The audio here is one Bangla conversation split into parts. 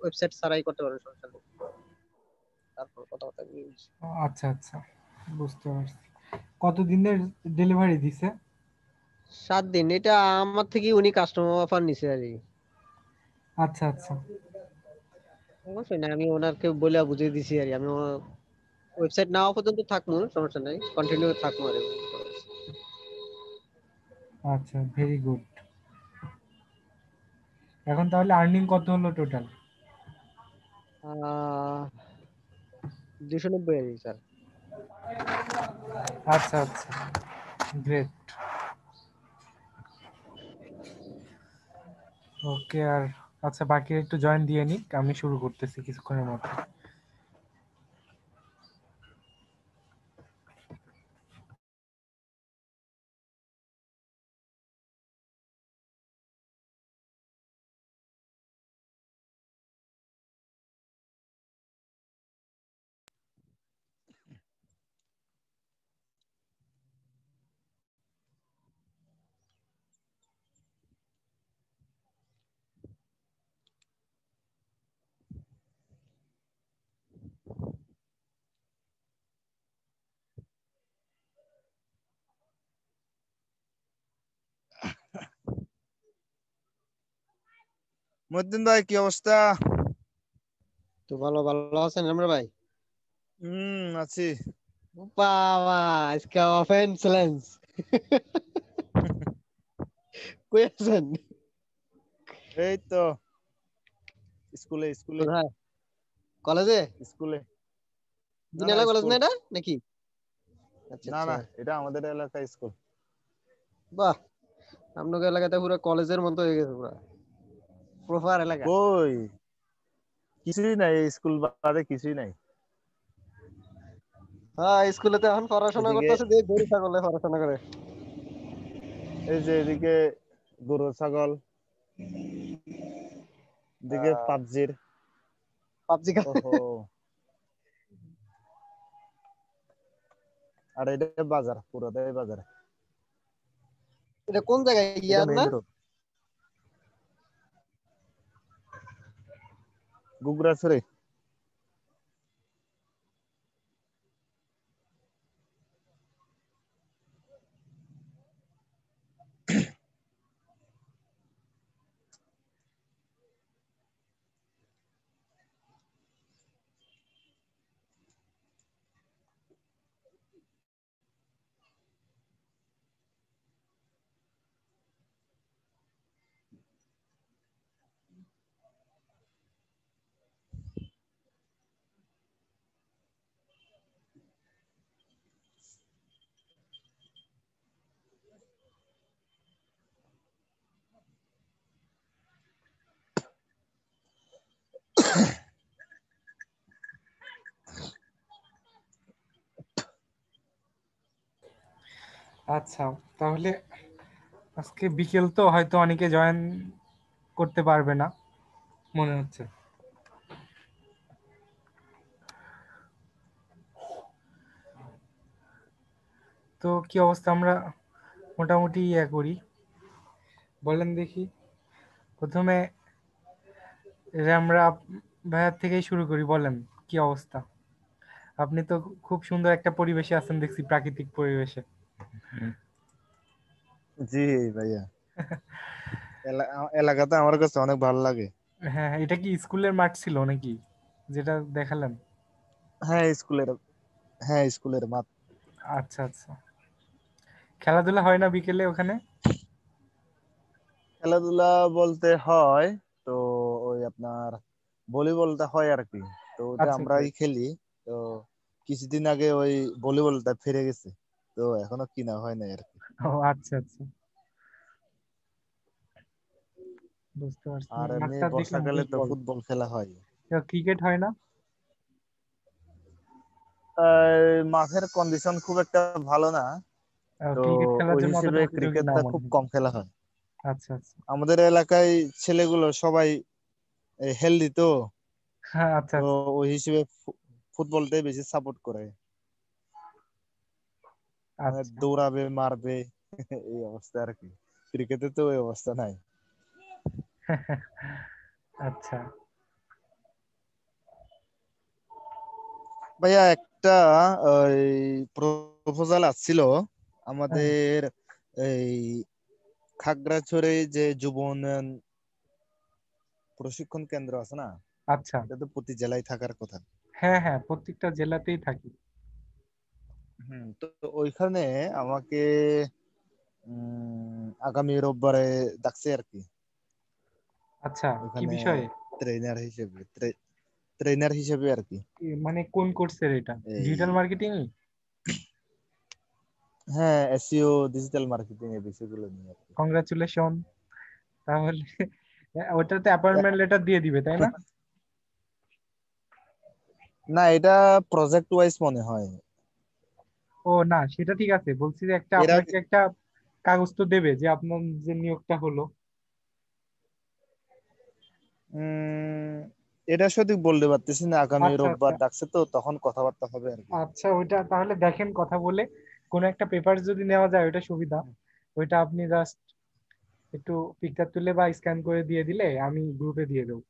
ওয়েবসাইট ছাড়াই করতে পারবেন, সমস্যা নেই। তারপর কথাবার্তা বলছি। আচ্ছা আচ্ছা, বুঝতে পারছি। কতদিনের ডেলিভারি দিছে? 7 দিন, এটা আমার থেকে উনি কাস্টমার অফার নিছে আর কি। আচ্ছা আচ্ছা। অবশ্যই না, আমি ওনাকে বলে বুঝিয়ে দিছি আর কি। আমি ওয়েবসাইট না হওয়া পর্যন্ত থাকবো, সমস্যা নাই, কন্টিনিউ থাকবো আর কি। আচ্ছা, ভেরি গুড। এখন তাহলে আর্নিং কত হলো টোটাল? 290 আর কি স্যার। আচ্ছা আচ্ছা, গ্রেট। ওকে, আর আচ্ছা, বাকি একটু জয়েন দিয়ে নিক, আমি শুরু করতেছি কিছুক্ষণের মধ্যে। মহিউদ্দিন ভাই, কি অবস্থা? তো ভালো, ভালো আছেন আমরা ভাই? আছি। বাবা, আজকে অফেন্স লেন্স কই আছেন? এই তো স্কুলে স্কুলে কোথায়? কলেজে? স্কুলে। না না, দিনালা কলেজ স্কুল। না এটা নাকি? আচ্ছা না আচ্ছা। না, এটা আমাদের এলাকায় স্কুল। বাহ, আপনাদের এলাকাতে পুরো কলেজের মতো হয়ে গেছে, পুরো প্রপার এলাকা। কই, কিছুই নাই, এই স্কুল বাদে কিছুই নাই। হ্যাঁ, স্কুলে তো এখন পড়াশোনা এদিকে করতেছে, দিয়ে গরু ছাগলে পড়াশোনা করে। এই যে এদিকে গরু ছাগল, এদিকে পাবজির। পাবজি ওহো। আর এটা বাজার, পুরোটাই বাজার। এটা কোন জায়গায় এটা ইয়ার না? Main road, Gugrachhari. আচ্ছা, তাহলে আজকে বিকেল তো হয়তো অনেকে জয়েন করতে পারবে না মনে হচ্ছে। তো কি অবস্থা, আমরা মোটামুটি ইয়ে করি, বলেন দেখি। প্রথমে আমরা ভাইয়ার থেকেই শুরু করি, বলেন কি অবস্থা। আপনি তো খুব সুন্দর একটা পরিবেশে আছেন দেখছি, প্রাকৃতিক পরিবেশে। জি ভাইয়া, এলাকাতে আমার কাছে অনেক ভালো লাগে। হ্যাঁ হ্যাঁ, এটা কি স্কুলের মাঠ ছিল নাকি যেটা দেখালেন? হ্যাঁ স্কুলের, হ্যাঁ স্কুলের মাঠ। আচ্ছা আচ্ছা, খেলাধুলা হয় না বিকেলে ওখানে? খেলাধুলা বলতে হয় তো, ওই আপনার ভলিবলটা হয় আর কি। তো ওটা আচ্ছা আচ্ছা। আমরাই খেলি। তো কিছুদিন আগে ওই ভলিবলটা ফিরে গেছে, তো এখনো কিনা হয় না আর কি। ও আচ্ছা আচ্ছা, বুঝতে পারছি। আর এমনি মাঠটা দেখলাম বর্ষাকালে বেশ তো বড়। ফুটবল খেলা হয়। ক্রিকেট হয় না? মাঠের কন্ডিশন খুব একটা ভালো না, তো ক্রিকেট খেলার ওই জন্য অতটা হিসেবে উপযোগী না ক্রিকেটটা মনে খুব হয়। কম খেলা হয়। আচ্ছা আচ্ছা। আমাদের এলাকায় ছেলেগুলো সবাই হেলদি তো, হ্যাঁ আচ্ছা তো আচ্ছা। ওই হিসেবে ফুটবলটাই বেশি সাপোর্ট করে। মানে আচ্ছা দৌড়াবে মারবে এই অবস্থা আর কি। ক্রিকেটে তো ওই অবস্থা নাই। আচ্ছা, ভাইয়া একটা ওই প্রপোজাল আসছিল হ্যাঁ, আমাদের এই খাগড়াছড়ি যে যুব উন্নয়ন প্রশিক্ষণ কেন্দ্র আছে না, আচ্ছা, এটা তো প্রতি জেলায় থাকার কথা। হ্যাঁ হ্যাঁ, প্রত্যেকটা জেলাতেই থাকি। তো ওইখানে আমাকে আগামী রোববারে ডাকছে আর কি, আচ্ছা, কি ওখানে বিষয়ে? ট্রেনার হিসেবে ট্রেনার হিসেবে আর কি। মানে কোন কোর্সের এটা? ডিজিটাল এই মার্কেটিং? হ্যাঁ, এসইও ডিজিটাল মার্কেটিং এর বিষয়গুলো নিয়ে আর কি। কংগ্রাচুলেশন। তাহলে ওটাতে অ্যাপয়েন্টমেন্ট লেটার দিয়ে দিবে, তাই না? না, এটা প্রজেক্ট ওয়াইজ মনে হয়। ও না, সেটা ঠিক আছে, বলছি যে একটা এর আপনাকে আগে একটা কাগজ তো দেবে যে আপনার যে নিয়োগটা হলো। উম, এটা সঠিক বলতে পারতেছি না, আগামী আচ্ছা আচ্ছা রোববার ডাকছে তো তখন কথাবার্তা হবে আর কি। আচ্ছা, ওইটা তাহলে দেখেন কথা বলে কোন একটা পেপার যদি নেওয়া যায় ওইটা সুবিধা। ওইটা আপনি জাস্ট একটু পিকচার তুলে বা স্ক্যান করে দিয়ে দিলে আমি গ্রুপে দিয়ে দেবো।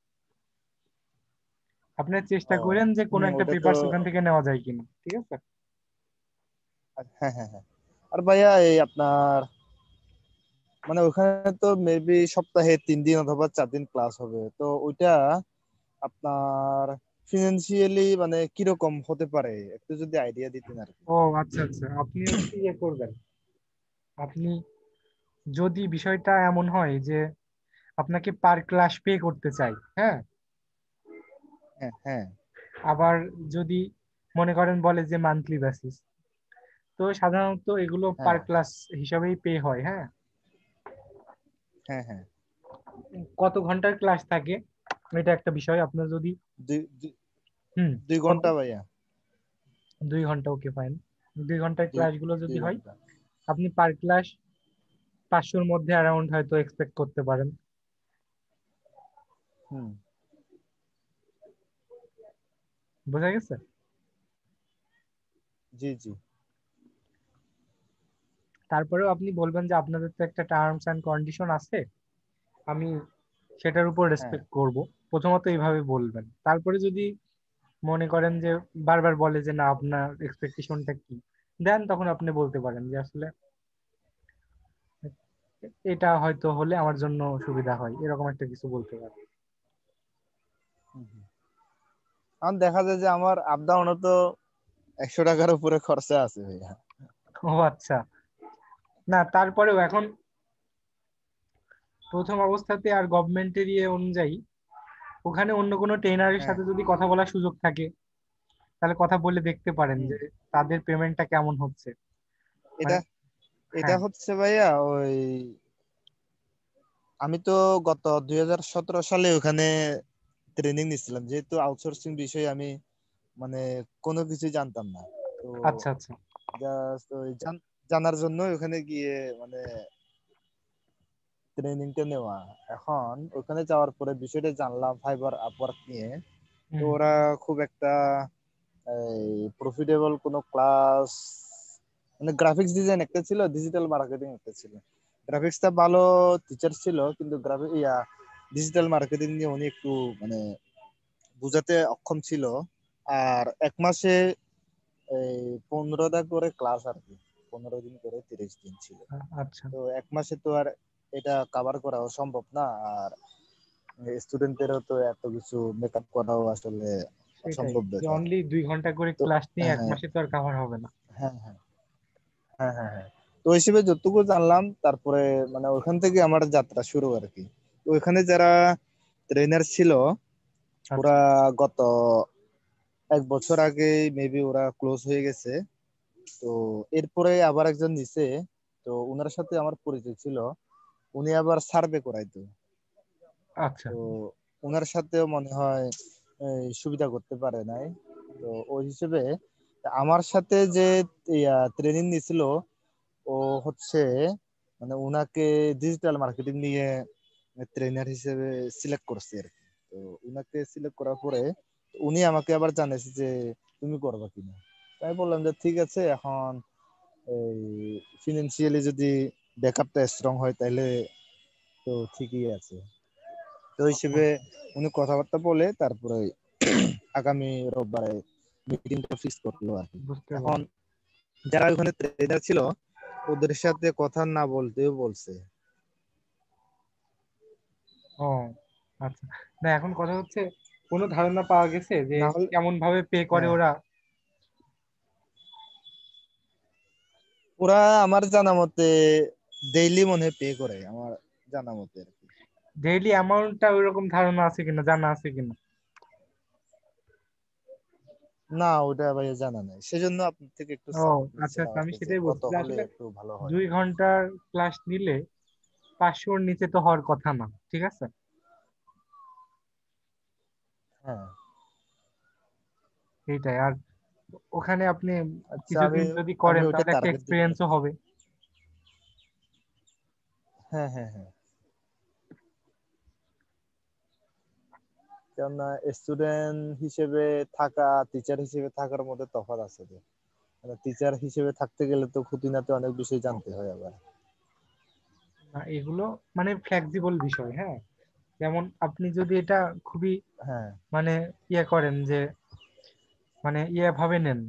আপনার চেষ্টা ও করেন যে কোনো একটা ওটা তো পেপার ওখান থেকে নেওয়া যায় কিনা, ঠিক আছে? হ্যাঁ হ্যাঁ হ্যাঁ। আর ভাইয়া এই আপনার মানে ওখানে তো মেবি সপ্তাহে 3 দিন অথবা 4 দিন ক্লাস হবে, তো ওইটা আপনার ফিনান্সিয়ালি মানে কিরকম হতে পারে একটু যদি আইডিয়া দিতেন আর কি। ও আচ্ছা আচ্ছা, আপনি হচ্ছে ইয়ে করবেন। আপনি যদি বিষয়টা এমন হয় যে আপনাকে পার ক্লাস পে করতে চাই, হ্যাঁ, হ্যাঁ হ্যাঁ আবার যদি মনে করেন বলে যে মান্থলি বেসিস, তো সাধারণত এগুলো পার হ্যাঁ ক্লাস হিসাবেই পে হয়, হ্যাঁ। হ্যাঁ হ্যাঁ। কত ঘন্টার ক্লাস থাকে এটা একটা বিষয়। আপনার যদি দুই দুই হুম দুই কত, ঘন্টা ভাইয়া। 2 ঘন্টা, ওকে ফাইন। 2 ঘন্টার দুই ক্লাসগুলো দুই যদি হয়, ঘন্টা আপনি পার ক্লাস 500-র মধ্যে অ্যারাউন্ড হয়তো এক্সপেক্ট করতে পারেন। হুম। বোঝা গেছে? জি জি। তারপরেও আপনি বলবেন যে আপনাদের তো একটা টার্মস এন্ড কন্ডিশন আছে, আমি সেটার উপর হ্যাঁ, রেসপেক্ট করব। প্রথমত এইভাবে বলবেন, তারপরে যদি মনে করেন যে বারবার বলে যে না আপনার এক্সপেকটেশনটা কি, দেন তখন আপনি বলতে পারেন যে আসলে এটা হয়তো হলে আমার জন্য সুবিধা হয়, এরকম একটা কিছু বলতে পারেন। হুম, হুম। এখন দেখা যায় যে আমার আপ ডাউনও তো 100 টাকার উপরে খরচা আছে ভাইয়া। ও আচ্ছা, না তারপরেও এখন প্রথম অবস্থাতে আর গভর্নমেন্টের ইয়ে অনুযায়ী ওখানে অন্য কোনো ট্রেনারের হ্যাঁ। সাথে যদি কথা বলার সুযোগ থাকে তাহলে কথা বলে দেখতে পারেন হুম। যে তাদের পেমেন্টটা কেমন হচ্ছে। এটা মানে এটা হ্যাঁ, হচ্ছে ভাইয়া ওই আমি তো গত 2017 সালে ওখানে ট্রেনিং নিচ্ছিলাম, যেহেতু আউটসোর্সিং বিষয়ে আমি মানে কোনো কিছু জানতাম না। তো আচ্ছা আচ্ছা জাস্ট ওই জানার জন্য ওখানে গিয়ে মানে ট্রেনিংটা নেওয়া। এখন ওখানে যাওয়ার পরে বিষয়টা জানলাম ফাইবার আপওয়ার্ক নিয়ে। তো হুম ওরা খুব একটা এই প্রফিটেবল কোনো ক্লাস মানে গ্রাফিক্স ডিজাইন একটা ছিল, ডিজিটাল মার্কেটিং একটা ছিল। গ্রাফিক্সটা ভালো টিচার ছিল, কিন্তু গ্রাফিক ডিজিটাল মার্কেটিং নিয়ে উনি একটু মানে বুঝাতে অক্ষম ছিল। আর 1 মাসে এই 15টা করে ক্লাস আর কি, 15 দিন করে 30 দিন ছিল। আচ্ছা, তো 1 মাসে তো আর এটা কভার করা সম্ভব না। আর স্টুডেন্টদেরও তো এত কিছু মেকআপ করাও আসলে সেটাই অসম্ভব যে ব্যাপার। অনলি 2 ঘন্টা করে তো ক্লাস নিয়ে এক হ্যাঁ মাসে তো আর কাভার হবে না। হ্যাঁ হ্যাঁ হ্যাঁ হ্যাঁ হ্যাঁ। তো ওই হিসেবে যতটুকু জানলাম, তারপরে মানে ওখান থেকে আমার যাত্রা শুরু আর কি। তো ওখানে যারা ট্রেনার ছিল ওরা আচ্ছা গত 1 বছর আগে মেবি ওরা ক্লোজ হয়ে গেছে। তো এরপরে আবার একজন নিছে, তো ওনার সাথে আমার পরিচয় ছিল। উনি আবার সার্ভে করাইতো। আচ্ছা তো ওনার সাথেও মনে হয় সুবিধা করতে পারে নাই। তো ওই হিসেবে আমার সাথে যে ট্রেনিং নিছিল ও হচ্ছে মানে উনাকে ডিজিটাল মার্কেটিং নিয়ে ট্রেনার হিসেবে সিলেক্ট করছে আর কি। তো উনাকে সিলেক্ট করার পরে উনি আমাকে আবার জানাইছে যে তুমি করবা কিনা। তাই বললাম যে ঠিক আছে, এখন এই ফিনান্সিয়ালি যদি ব্যাকআপটা স্ট্রং হয় তাহলে তো ঠিকই আছে। তো হিসেবে আচ্ছা উনি কথাবার্তা বলে তারপরে আগামী রোববারে মিটিংটা ফিক্স করলো আর কি। বুঝতে এখন পারলাম। যারা ওখানে ট্রেনার ছিল ওদের সাথে কথা না বলতেও বলছে। ও আচ্ছা, না এখন কথা হচ্ছে কোনো ধারণা পাওয়া গেছে যে না হলে কেমন ভাবে পে করে হ্যাঁ, ওরা? ওরা আমার জানা মতে ডেইলি মনে পে করে আমার জানা মতে আর কি। ডেইলি অ্যামাউন্টটা ওইরকম ধারণা আছে কিনা, জানা আছে কিনা? না ওটা ভাই জানা নাই, সেজন্য আপনার থেকে একটু ও সাপোর্ট আচ্ছা নিচ্ছিলাম আচ্ছা, আর আমি কি, যে সেটাই কত বলছি যে হলে আসলে একটু ভালো হয়। 2 ঘন্টার ক্লাস নিলে 500-র নিচে তো হওয়ার কথা না, ঠিক আছে? হ্যাঁ এইটাই। আর ওখানে আপনি আচ্ছা, আমি কিছুদিন যদি আমি করেন ওইটা তাহলে একটা টার্গেট দিব আর এক্সপিরিয়েন্সও কি। হবে। হ্যাঁ হ্যাঁ হ্যাঁ, কেননা স্টুডেন্ট হিসেবে থাকা টিচার হিসেবে থাকার মধ্যে তফাৎ আছে। টিচার হিসেবে থাকতে গেলে তো খুঁটিনাটি অনেক বিষয় জানতে হয় আবার। না এগুলো মানে ফ্লেক্সিবল বিষয়, হ্যাঁ। যেমন আপনি যদি এটা খুবই হ্যাঁ মানে ইয়ে করেন যে মানে ইয়ে ভাবে নেন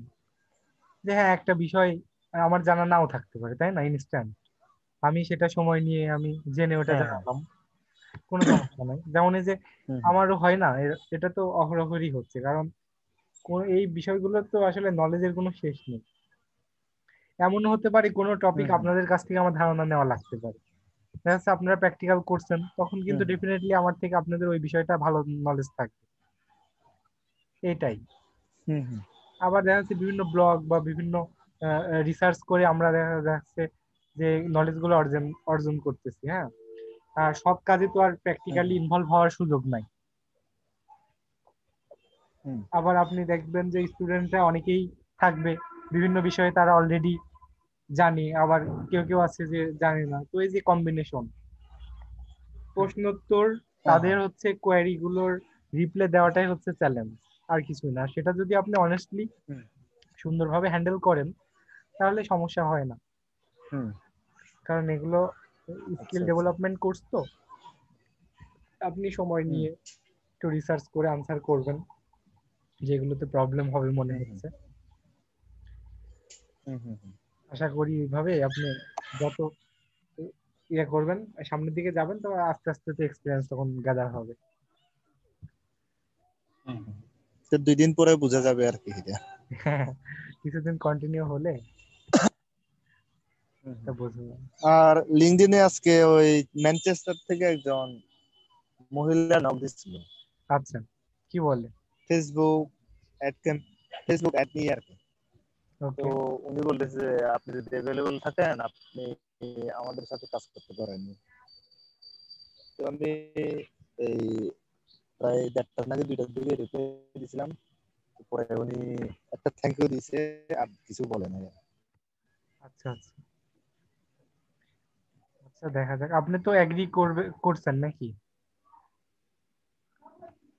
যে হ্যাঁ একটা বিষয় আমার জানা নাও থাকতে পারে, তাই না? ইনস্ট্যান্ট আমি সেটা সময় নিয়ে আমি জেনে ওটা হ্যাঁ হ্যাঁ। জানালাম, কোনো সমস্যা নাই। যেমন এই যে হুম আমারও হয় না, এটা তো অহরহরই হচ্ছে, কারণ এই বিষয়গুলো তো আসলে নলেজের কোনো শেষ নেই। এমনও হতে পারে কোনো টপিক হুম হুম আপনাদের কাছ থেকে আমার ধারণা নেওয়া লাগতে পারে, দেখা যাচ্ছে আপনারা প্র্যাকটিক্যাল করছেন, তখন কিন্তু হুম হুম ডেফিনেটলি আমার থেকে আপনাদের ওই বিষয়টা ভালো নলেজ থাকবে, এটাই। হুম হুম আবার দেখা যাচ্ছে বিভিন্ন ব্লগ বা বিভিন্ন রিসার্চ করে আমরা দেখা যাচ্ছে যে নলেজ গুলো অর্জন অর্জন করতেছি, হ্যাঁ। আর সব কাজে তো আর হুম প্র্যাকটিক্যালি ইনভলভ হওয়ার সুযোগ নাই। হুম আবার আপনি দেখবেন যে স্টুডেন্টরা অনেকেই থাকবে বিভিন্ন বিষয়ে তারা অলরেডি জানে, আবার কেউ কেউ আছে যে জানে না। তো এই যে কম্বিনেশন প্রশ্নোত্তর, হ্যাঁ তাদের হ্যাঁ হচ্ছে কোয়েরি গুলোর রিপ্লাই দেওয়াটাই হচ্ছে চ্যালেঞ্জ, আর কিছুই না। সেটা যদি আপনি অনেস্টলি হুম সুন্দরভাবে হ্যান্ডেল করেন তাহলে সমস্যা হয় না, হুম। কারণ এগুলো স্কিল আচ্ছা আচ্ছা। ডেভেলপমেন্ট কোর্স তো। আপনি সময় হুম নিয়ে একটু রিসার্চ করে আনসার করবেন যেগুলোতে প্রবলেম হবে মনে হুম হুম হচ্ছে। হুম হুম হুম আশা করি এইভাবে আপনি যত ইয়ে করবেন, সামনের দিকে যাবেন, তো আস্তে আস্তে তো এক্সপিরিয়েন্স তখন গ্যাদার হবে। হুম হুম। তো 2 দিন পরে বোঝা যাবে আর কি এটা। কিছুদিন কন্টিনিউ হলে হুম তা হুম। বুঝবো। আর লিঙ্কডইনে আজকে ওই ম্যানচেস্টার থেকে একজন মহিলা নাম দিচ্ছিল, আচ্ছা, কি বলে? ফেসবুক অ্যাড ফেসবুক অ্যাড নিয়ে আর কি। তো ওকে। উনি বলতেছে আপনি যদি অ্যাভেলেবল থাকেন আপনি আমাদের সাথে কাজ করতে পারেন। তো আমি এই প্রায় 1:30 নাকি 2টার দিকে রিপ্লাই দিয়েছিলাম। পরে উনি একটা থ্যাংক ইউ দিয়েছে, আর কিছু বলে নাই। আচ্ছা আচ্ছা আচ্ছা, দেখা যাক। আপনি তো এগ্রি করছেন নাকি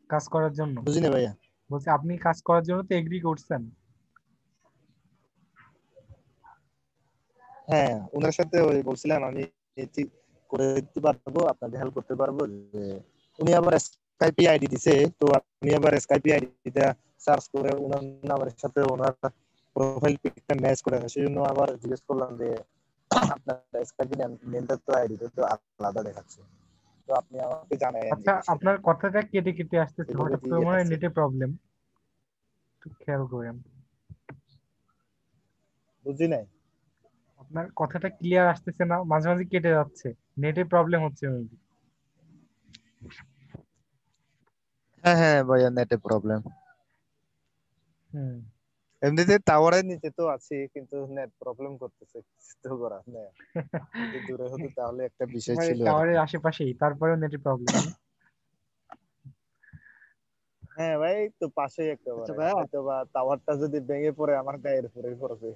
কাজ করার জন্য? বুঝিনি ভাইয়া। বলছি আপনি কাজ করার জন্য তো এগ্রি করছেন। হ্যাঁ ওনার সাথে ওই বলছিলাম আমি ঠিক করে দিতে পারবো, আপনাকে হেল্প করতে পারবো। যে উনি আবার স্কাইপি আইডি দিছে, তো আমি আবার স্কাইপি আইডিটা সার্চ করে ওনার নামের সাথে ওনার প্রোফাইল পিকটা ম্যাচ করে না, সেজন্য আবার জিজ্ঞেস করলাম যে আপনার স্কাইপি নেমটা তো আইডিটা তো আলাদা দেখাচ্ছে, তো আপনি আমাকে জানায়েন আচ্ছা, এই বিষয়টা। আপনার কথাটা কেটে কেটে আসতেছে, এভাবে হঠাৎ করে দিয়ে মনে হয় রাখছে। নেটে প্রবলেম, একটু খেয়াল করেন। বুঝি নাই। আপনার কথাটা ক্লিয়ার আসতেছে না, মাঝে মাঝে কেটে যাচ্ছে, নেটে প্রবলেম হচ্ছে মেবি। হ্যাঁ হ্যাঁ ভাইয়া নেটে প্রবলেম। হুম। এমনিতে টাওয়ারের নিচে তো আছি কিন্তু নেট প্রবলেম করতেছে, কিছু তো করার নেই। যদি দূরে হতো তাহলে একটা বিষয় একেবারে ছিল আর কি। টাওয়ারের আশেপাশেই, তারপরেও নেটে প্রবলেম। হ্যাঁ ভাই, তো পাশেই আচ্ছা একেবারে, ভাইয়া, হয়তো বা টাওয়ারটা যদি ভেঙে পড়ে আমার গায়ের উপরে পড়বে।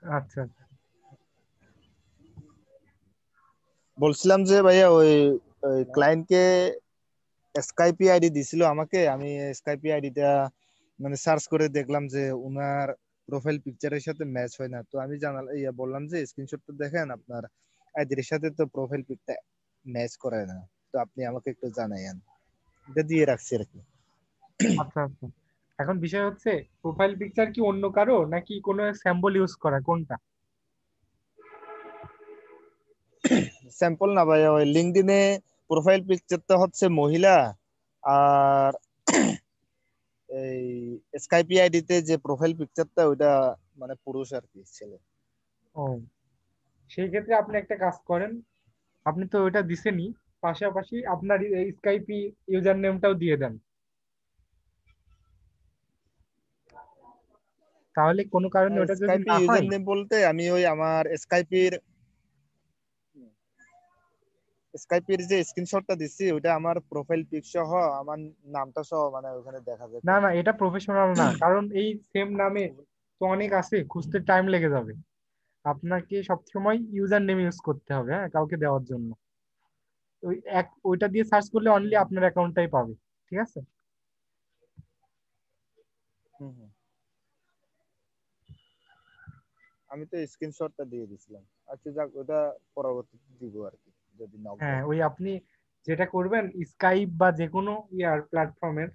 আচ্ছা বলছিলাম যে ভাইয়া ওই ওই ক্লায়েন্টকে স্কাইপি আইডি দিছিল আমাকে, আমি স্কাইপি আইডিটা মানে সার্চ করে দেখলাম যে উনার প্রোফাইল পিকচারের সাথে ম্যাচ হয় না। তো আমি বললাম যে স্ক্রিনশটটা দেখেন আপনার আইডির সাথে তো প্রোফাইল পিকটা ম্যাচ করে না, তো আপনি আমাকে একটু জানাইয়েন। এটা দিয়ে রাখছি আর কি। আচ্ছা আচ্ছা। এখন বিষয় হচ্ছে প্রোফাইল পিকচার কি অন্য কারো নাকি কোনো স্যাম্পল ইউজ করা, কোনটা? স্যাম্পল না ভাইয়া, ওই লিঙ্কডইনে প্রোফাইল পিকচারটা হচ্ছে মহিলা, আর এই স্কাইপি আইডিতে যে প্রোফাইল পিকচারটা ওইটা মানে পুরুষ আর কি, ছেলে। ও, সেই ক্ষেত্রে আপনি একটা কাজ করেন, আপনি তো ওইটা দিছেনই, পাশাপাশি আপনার এই স্কাইপি ইউজার নেমটাও দিয়ে দেন, তাহলে কোনো কারণে ওটা যদি স্কাইপি না ইউজার হয়। নেম বলতে আমি ওই আমার স্কাইপির যে স্ক্রিনশটটা দিচ্ছি ওইটা আমার প্রোফাইল পিক সহ আমার নামটা সহ মানে ওখানে দেখা যায় না তো। না, এটা প্রফেশনাল না, কারণ এই সেম নামে তো অনেক আছে, খুঁজতে টাইম লেগে যাবে। আপনাকে সবসময় ইউজার নেম ইউজ করতে হবে, হ্যাঁ, কাউকে দেওয়ার জন্য। ওইটা দিয়ে সার্চ করলে অনলি আপনার অ্যাকাউন্টটাই পাবে। ঠিক আছে। হুম, হুম। আমি তো স্ক্রিনশটটা দিয়ে দিছিলাম। আচ্ছা যাক, ওটা পরবর্তীতে দিব আর কি, যদি নক হ্যাঁ, দেয়। ওই আপনি যেটা করবেন স্কাইপ বা যে কোনো ইয়ার প্ল্যাটফর্মের,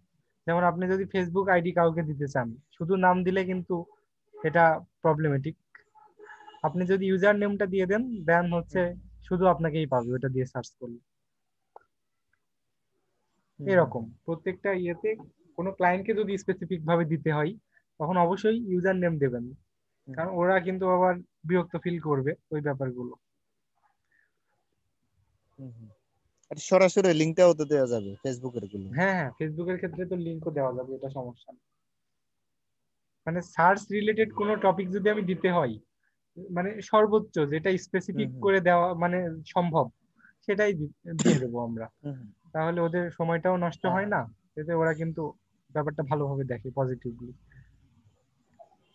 যেমন আপনি যদি ফেসবুক আইডি কাউকে দিতে চান, শুধু নাম দিলে কিন্তু এটা প্রবলেমেটিক। আপনি যদি ইউজার নেমটা দিয়ে দেন, দেন হচ্ছে হুম, শুধু আপনাকেই পাবে ওটা দিয়ে সার্চ করলে। হুম, হুম, এরকম হুম, প্রত্যেকটা ইয়েতে কোনো ক্লায়েন্টকে যদি স্পেসিফিক ভাবে দিতে হয়, তখন অবশ্যই ইউজার নেম দেবেন, হুম, কারণ ওরা কিন্তু আবার বিরক্ত ফিল করবে ওই ব্যাপারগুলো। হুম, হুম। আর সরাসরি লিঙ্কটাও তো দেওয়া যাবে ফেসবুকের গুলো। হ্যাঁ হ্যাঁ, ফেসবুকের ক্ষেত্রে তো লিঙ্কও দেওয়া যাবে, এটা সমস্যা না। মানে সার্চ রিলেটেড কোনো টপিক যদি আমি দিতে হয়, মানে সর্বোচ্চ যেটা হুম, স্পেসিফিক হুম, করে দেওয়া মানে সম্ভব, সেটাই দিয়ে দেবো আমরা। হুম, হুম। তাহলে ওদের সময়টাও নষ্ট হ্যাঁ, হয় হ্যাঁ। না, এতে ওরা কিন্তু ব্যাপারটা ভালোভাবে দেখে পজিটিভলি।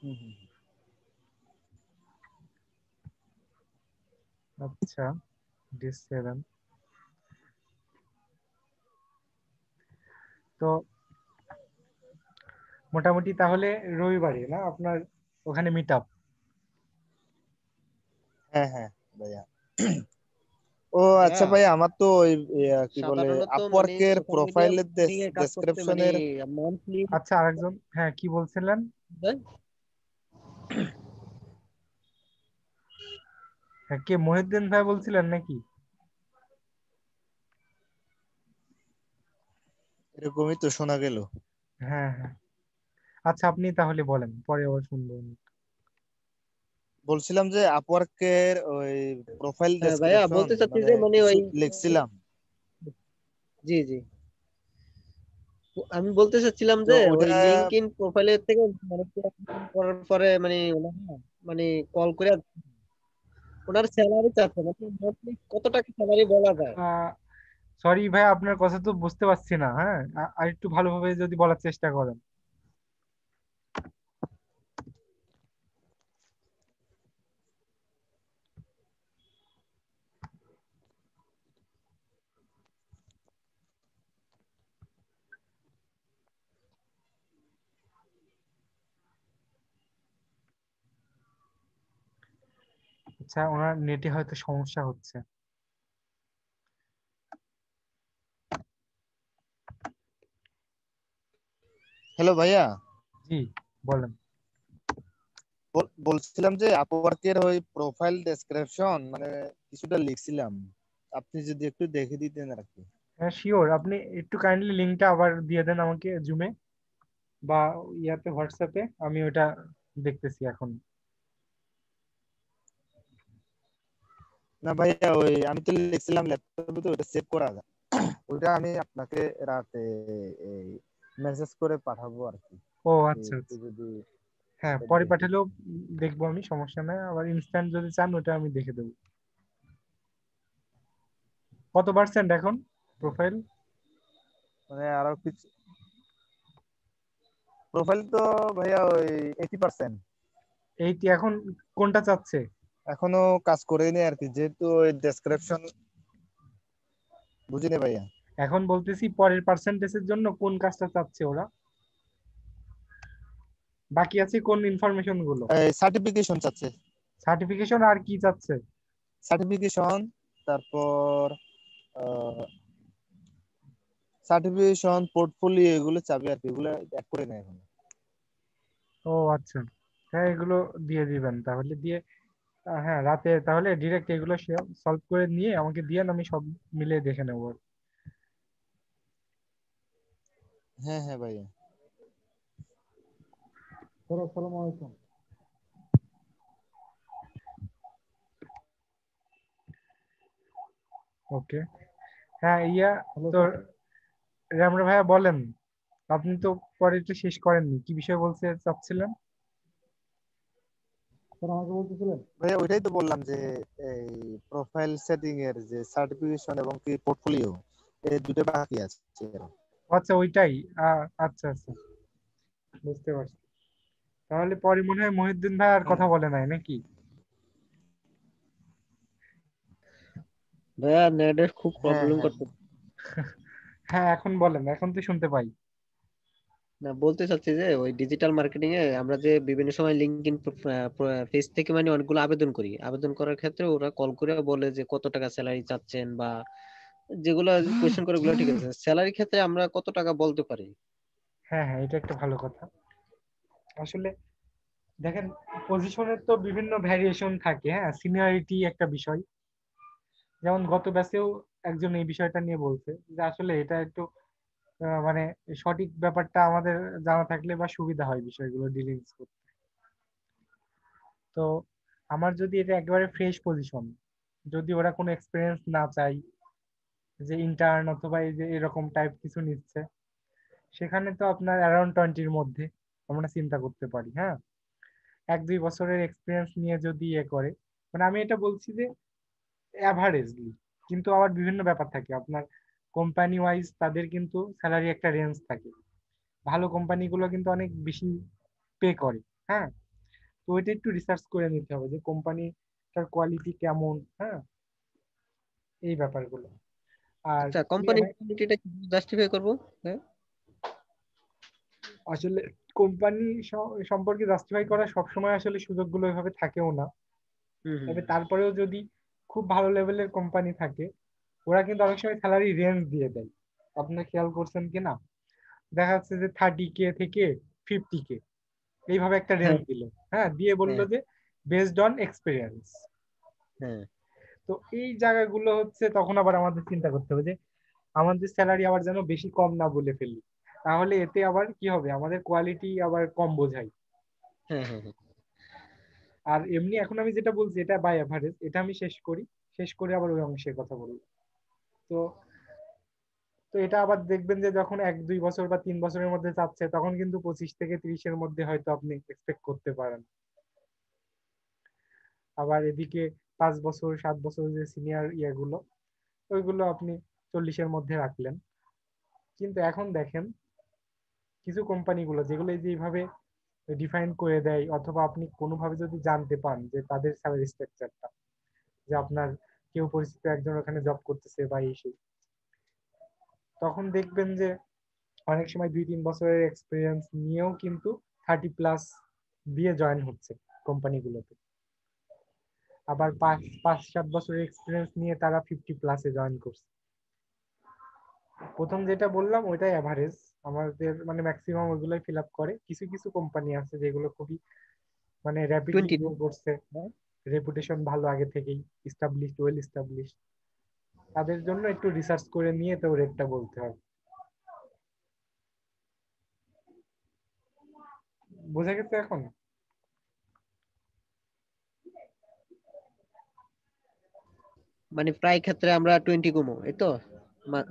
হুম, হুম, আচ্ছা, D7। তো মোটামুটি তাহলে রবিবারে না আপনার ওখানে মিট আপ? হ্যাঁ, হ্যাঁ ভাইয়া। ও আচ্ছা ভাইয়া ভাই, আমার তো ওই কি বলে সাধারণত মানে আপওয়ার্কের সোশ্যাল মিডিয়া প্রোফাইলের মার্কেটিং এর কাজ করতে মানে ডেসক্রিপশনের। মান্থলি আচ্ছা, আরেকজন, হ্যাঁ, কি বলছিলেন? হ্যাঁ, কে, মহিউদ্দিন ভাই বলছিলেন নাকি? এরকমই তো শোনা গেল। হ্যাঁ হ্যাঁ। আচ্ছা, আপনি তাহলে বলেন, পরে আবার শুনবো আমি। বলছিলাম যে আপওয়ার্কের ওই প্রোফাইল হ্যাঁ ভাইয়া ডেসক্রিপশন বলতে চাচ্ছি মানে যে মানে কিছু ওই লিখছিলাম। জি জি, আমি বলতে চাচ্ছিলাম তো যে ওই ওটা লিঙ্কডইন প্রোফাইলের থেকে মানে করার পরে মানে ওনারা মানে কল করে ওনার স্যালারি চাচ্ছে মানে monthly কত টাকা স্যালারি বলা যায়? সরি ভাই, আপনার কথা তো বুঝতে পারছি না, হ্যাঁ, আর একটু ভালোভাবে যদি বলার চেষ্টা করেন। আচ্ছা, ওনার নেটে হয়তো সমস্যা হচ্ছে। হ্যালো ভাইয়া, জি, বলেন। বলছিলাম যে আপওয়ার্কের ওই প্রোফাইল ডেসক্রিপশন মানে কিছুটা লিখছিলাম, আপনি যদি একটু দেখে দিতেন আর কি। হ্যাঁ শিওর, আপনি একটু কাইন্ডলি লিঙ্কটা আবার দিয়ে দেন আমাকে জুমে বা ইয়াতে হোয়াটসঅ্যাপে, আমি ওটা দেখতেছি এখন। না ভাইয়া, ওই আমি তো লিখছিলাম ল্যাপটপে, তো ওটা সেভ করা যায়। ওটা আমি আপনাকে রাতে এই মেসেজ করে পাঠাবো আর কি। ও আপনি আচ্ছা একটু আচ্ছা। যদি হ্যাঁ, ওটা পরে দেখে পাঠালেও দিতেন। দেখবো আমি, সমস্যা নাই। আবার ইনস্ট্যান্ট যদি চান ওটা আমি দেখে দেবো। কত পার্সেন্ট এখন প্রোফাইল? মানে আরো কিছু প্রোফাইল তো ভাইয়া ওই 80%। এইটি এখন কোনটা চাচ্ছে? এখনো কাজ করেনি আর কি, যেহেতু ওই ডেসক্রিপশন বুঝিনি ভাইয়া। এখন বলতেছি পরের পার্সেন্টেজের জন্য কোন কাজটা চাচ্ছে ওরা, বাকি আছে কোন ইনফরমেশন গুলো? সার্টিফিকেশন চাচ্ছে। সার্টিফিকেশন আর কি চাচ্ছে? সার্টিফিকেশন, তারপর সার্টিফিকেশন, পোর্টফোলিও, এগুলো চাবে আর কি, এগুলো এক করে নেয় এখন। ও আচ্ছা, হ্যাঁ এগুলো দিয়ে দিবেন তাহলে, দিয়ে হ্যাঁ রাতে তাহলে ডিরেক্ট এগুলো সলভ করে নিয়ে আমাকে দিয়েন, আমি সব মিলে দেখে নেবো। হ্যাঁ হ্যাঁ ভাইয়া। আসসালামু আলাইকুম। ওকে, হ্যাঁ তো রামরা ভাইয়া বলেন, আপনি তো পরে একটু শেষ করেননি, কি বিষয় বলতে চাচ্ছিলেন? স্যার আমাকে বলতেছিলেন। ভাইয়া ওইটাই তো বললাম যে এই প্রোফাইল সেটিং এর যে সার্টিফিকেশন এবং কি পোর্টফোলিও, এই দুটো বাকি আছে। আচ্ছা ওইটাই, আচ্ছা আচ্ছা, বুঝতে পারছি। তাহলে পরে মনে হয় মহিউদ্দিন ভাই আর হ্যাঁ কথা বলে নাই নাকি? ভাইয়া নেটের খুব হ্যাঁ প্রবলেম হ্যাঁ। করতে। হ্যাঁ এখন বলেন, এখন তো শুনতে পাই। না, বলতে চাচ্ছি যে ওই ডিজিটাল মার্কেটিং এ আমরা যে বিভিন্ন সময় লিঙ্কডইন পেজ থেকে মানে অনেকগুলো আবেদন করি, আবেদন করার ক্ষেত্রে ওরা কল করে বলে যে কত টাকা স্যালারি চাচ্ছেন, বা যেগুলো কোয়েশ্চেন করে ওগুলো ঠিক আছে, স্যালারির ক্ষেত্রে আমরা কত টাকা বলতে পারি? হ্যাঁ হ্যাঁ, এটা একটা ভালো কথা। আসলে দেখেন, পজিশনের তো বিভিন্ন ভ্যারিয়েশন থাকে, হ্যাঁ সিনিয়রিটি একটা বিষয়। যেমন গত ব্যাচেও একজন এই বিষয়টা নিয়ে বলছে যে আসলে এটা একটু মানে সঠিক ব্যাপারটা আমাদের জানা থাকলে বা সুবিধা হয় বিষয়গুলো ডিলিংস করতে। তো আমার যদি এটা একেবারে ফ্রেশ পজিশন, যদি ওরা কোনো এক্সপিরিয়েন্স না চাই, যে ইন্টার্ন অথবা এই যে এরকম টাইপ কিছু নিচ্ছে, সেখানে তো আপনার অ্যারাউন্ড 20-র মধ্যে আমরা চিন্তা করতে পারি। হ্যাঁ, 1-2 বছরের এক্সপিরিয়েন্স নিয়ে যদি করে, মানে আমি এটা বলছি যে অ্যাভারেজলি, কিন্তু আবার বিভিন্ন ব্যাপার থাকে আপনার কোম্পানি ওয়াইজ, তাদের কিন্তু স্যালারি একটা রেঞ্জ থাকে। ভালো কোম্পানিগুলো কিন্তু অনেক বেশি পে করে। হ্যাঁ, তো ওইটা একটু রিসার্চ করে নিতে হবে যে কোম্পানিটার কোয়ালিটি কেমন, হ্যাঁ এই ব্যাপারগুলো। আর আচ্ছা, কি কোম্পানি কোয়ালিটিটা কি জাস্টিফাই করবো? হ্যাঁ। আসলে কোম্পানি সম্পর্কে জাস্টিফাই করা সবসময় আসলে সুযোগগুলো এভাবে থাকেও না। হুম হুম তবে তারপরেও যদি খুব ভালো লেভেলের কোম্পানি থাকে, ওরা কিন্তু অনেক সময় স্যালারি রেঞ্জ দিয়ে দেয়। আপনারা খেয়াল করছেন কিনা, দেখা যাচ্ছে যে 30K থেকে 50K এইভাবে একটা হ্যাঁ রেঞ্জ দিল। হ্যাঁ, দিয়ে বললো হ্যাঁ যে বেসড অন এক্সপিরিয়েন্স। হ্যাঁ তো এই জায়গাগুলো হচ্ছে তখন আবার আমাদের চিন্তা করতে হবে যে আমাদের স্যালারি আবার যেন বেশি কম না বলে ফেলি, তাহলে এতে আবার কি হবে, আমাদের কোয়ালিটি আবার কম বোঝাই। হ্যাঁ হ্যাঁ হ্যাঁ। আর এমনি এখন আমি যেটা বলছি এটা বাই এভারেজ, এটা আমি শেষ করি, শেষ করে আবার ওই অংশের কথা বলবো। তো তো এটা আবার দেখবেন যে যখন 1-2 বছর বা 3 বছরের মধ্যে যাচ্ছে, তখন কিন্তু 25 থেকে 30-এর মধ্যে হয়তো আপনি এক্সপেক্ট করতে পারেন। আবার এদিকে 5 বছর 7 বছর যে সিনিয়র ইয়েগুলো, ওইগুলো আপনি 40-এর মধ্যে রাখলেন। কিন্তু এখন দেখেন কিছু কোম্পানিগুলো যেগুলো এই যে এইভাবে ডিফাইন করে দেয়, অথবা আপনি কোনোভাবে যদি জানতে পান যে তাদের স্যালারি স্ট্রাকচারটা, যে আপনার কেউ পরিচিত একজন ওখানে জব করতেছে বা এই সেই, তখন দেখবেন যে অনেক সময় 2-3 বছরের এক্সপিরিয়েন্স নিয়েও কিন্তু 30+ দিয়ে জয়েন হচ্ছে কোম্পানিগুলোতে। আবার 5-7 বছরের এক্সপিরিয়েন্স নিয়ে তারা 50+-এ জয়েন করছে। প্রথম যেটা বললাম ওইটাই অ্যাভারেজ, আমাদের মানে ম্যাক্সিমাম ওইগুলোই ফিল আপ করে। কিছু কিছু কোম্পানি আছে যেগুলো খুবই মানে র্যাপিডলি 20। গ্রো করছে, রেপুটেশন ভালো আগে থেকেই, ইস্টাবলিশড ওয়েল ইস্টাবলিশড, তাদের জন্য একটু রিসার্চ করে নিয়ে তো রেটটা বলতে হবে। বোঝা গেছে এখন? মানে প্রায় ক্ষেত্রে আমরা 20 কমো, এই তো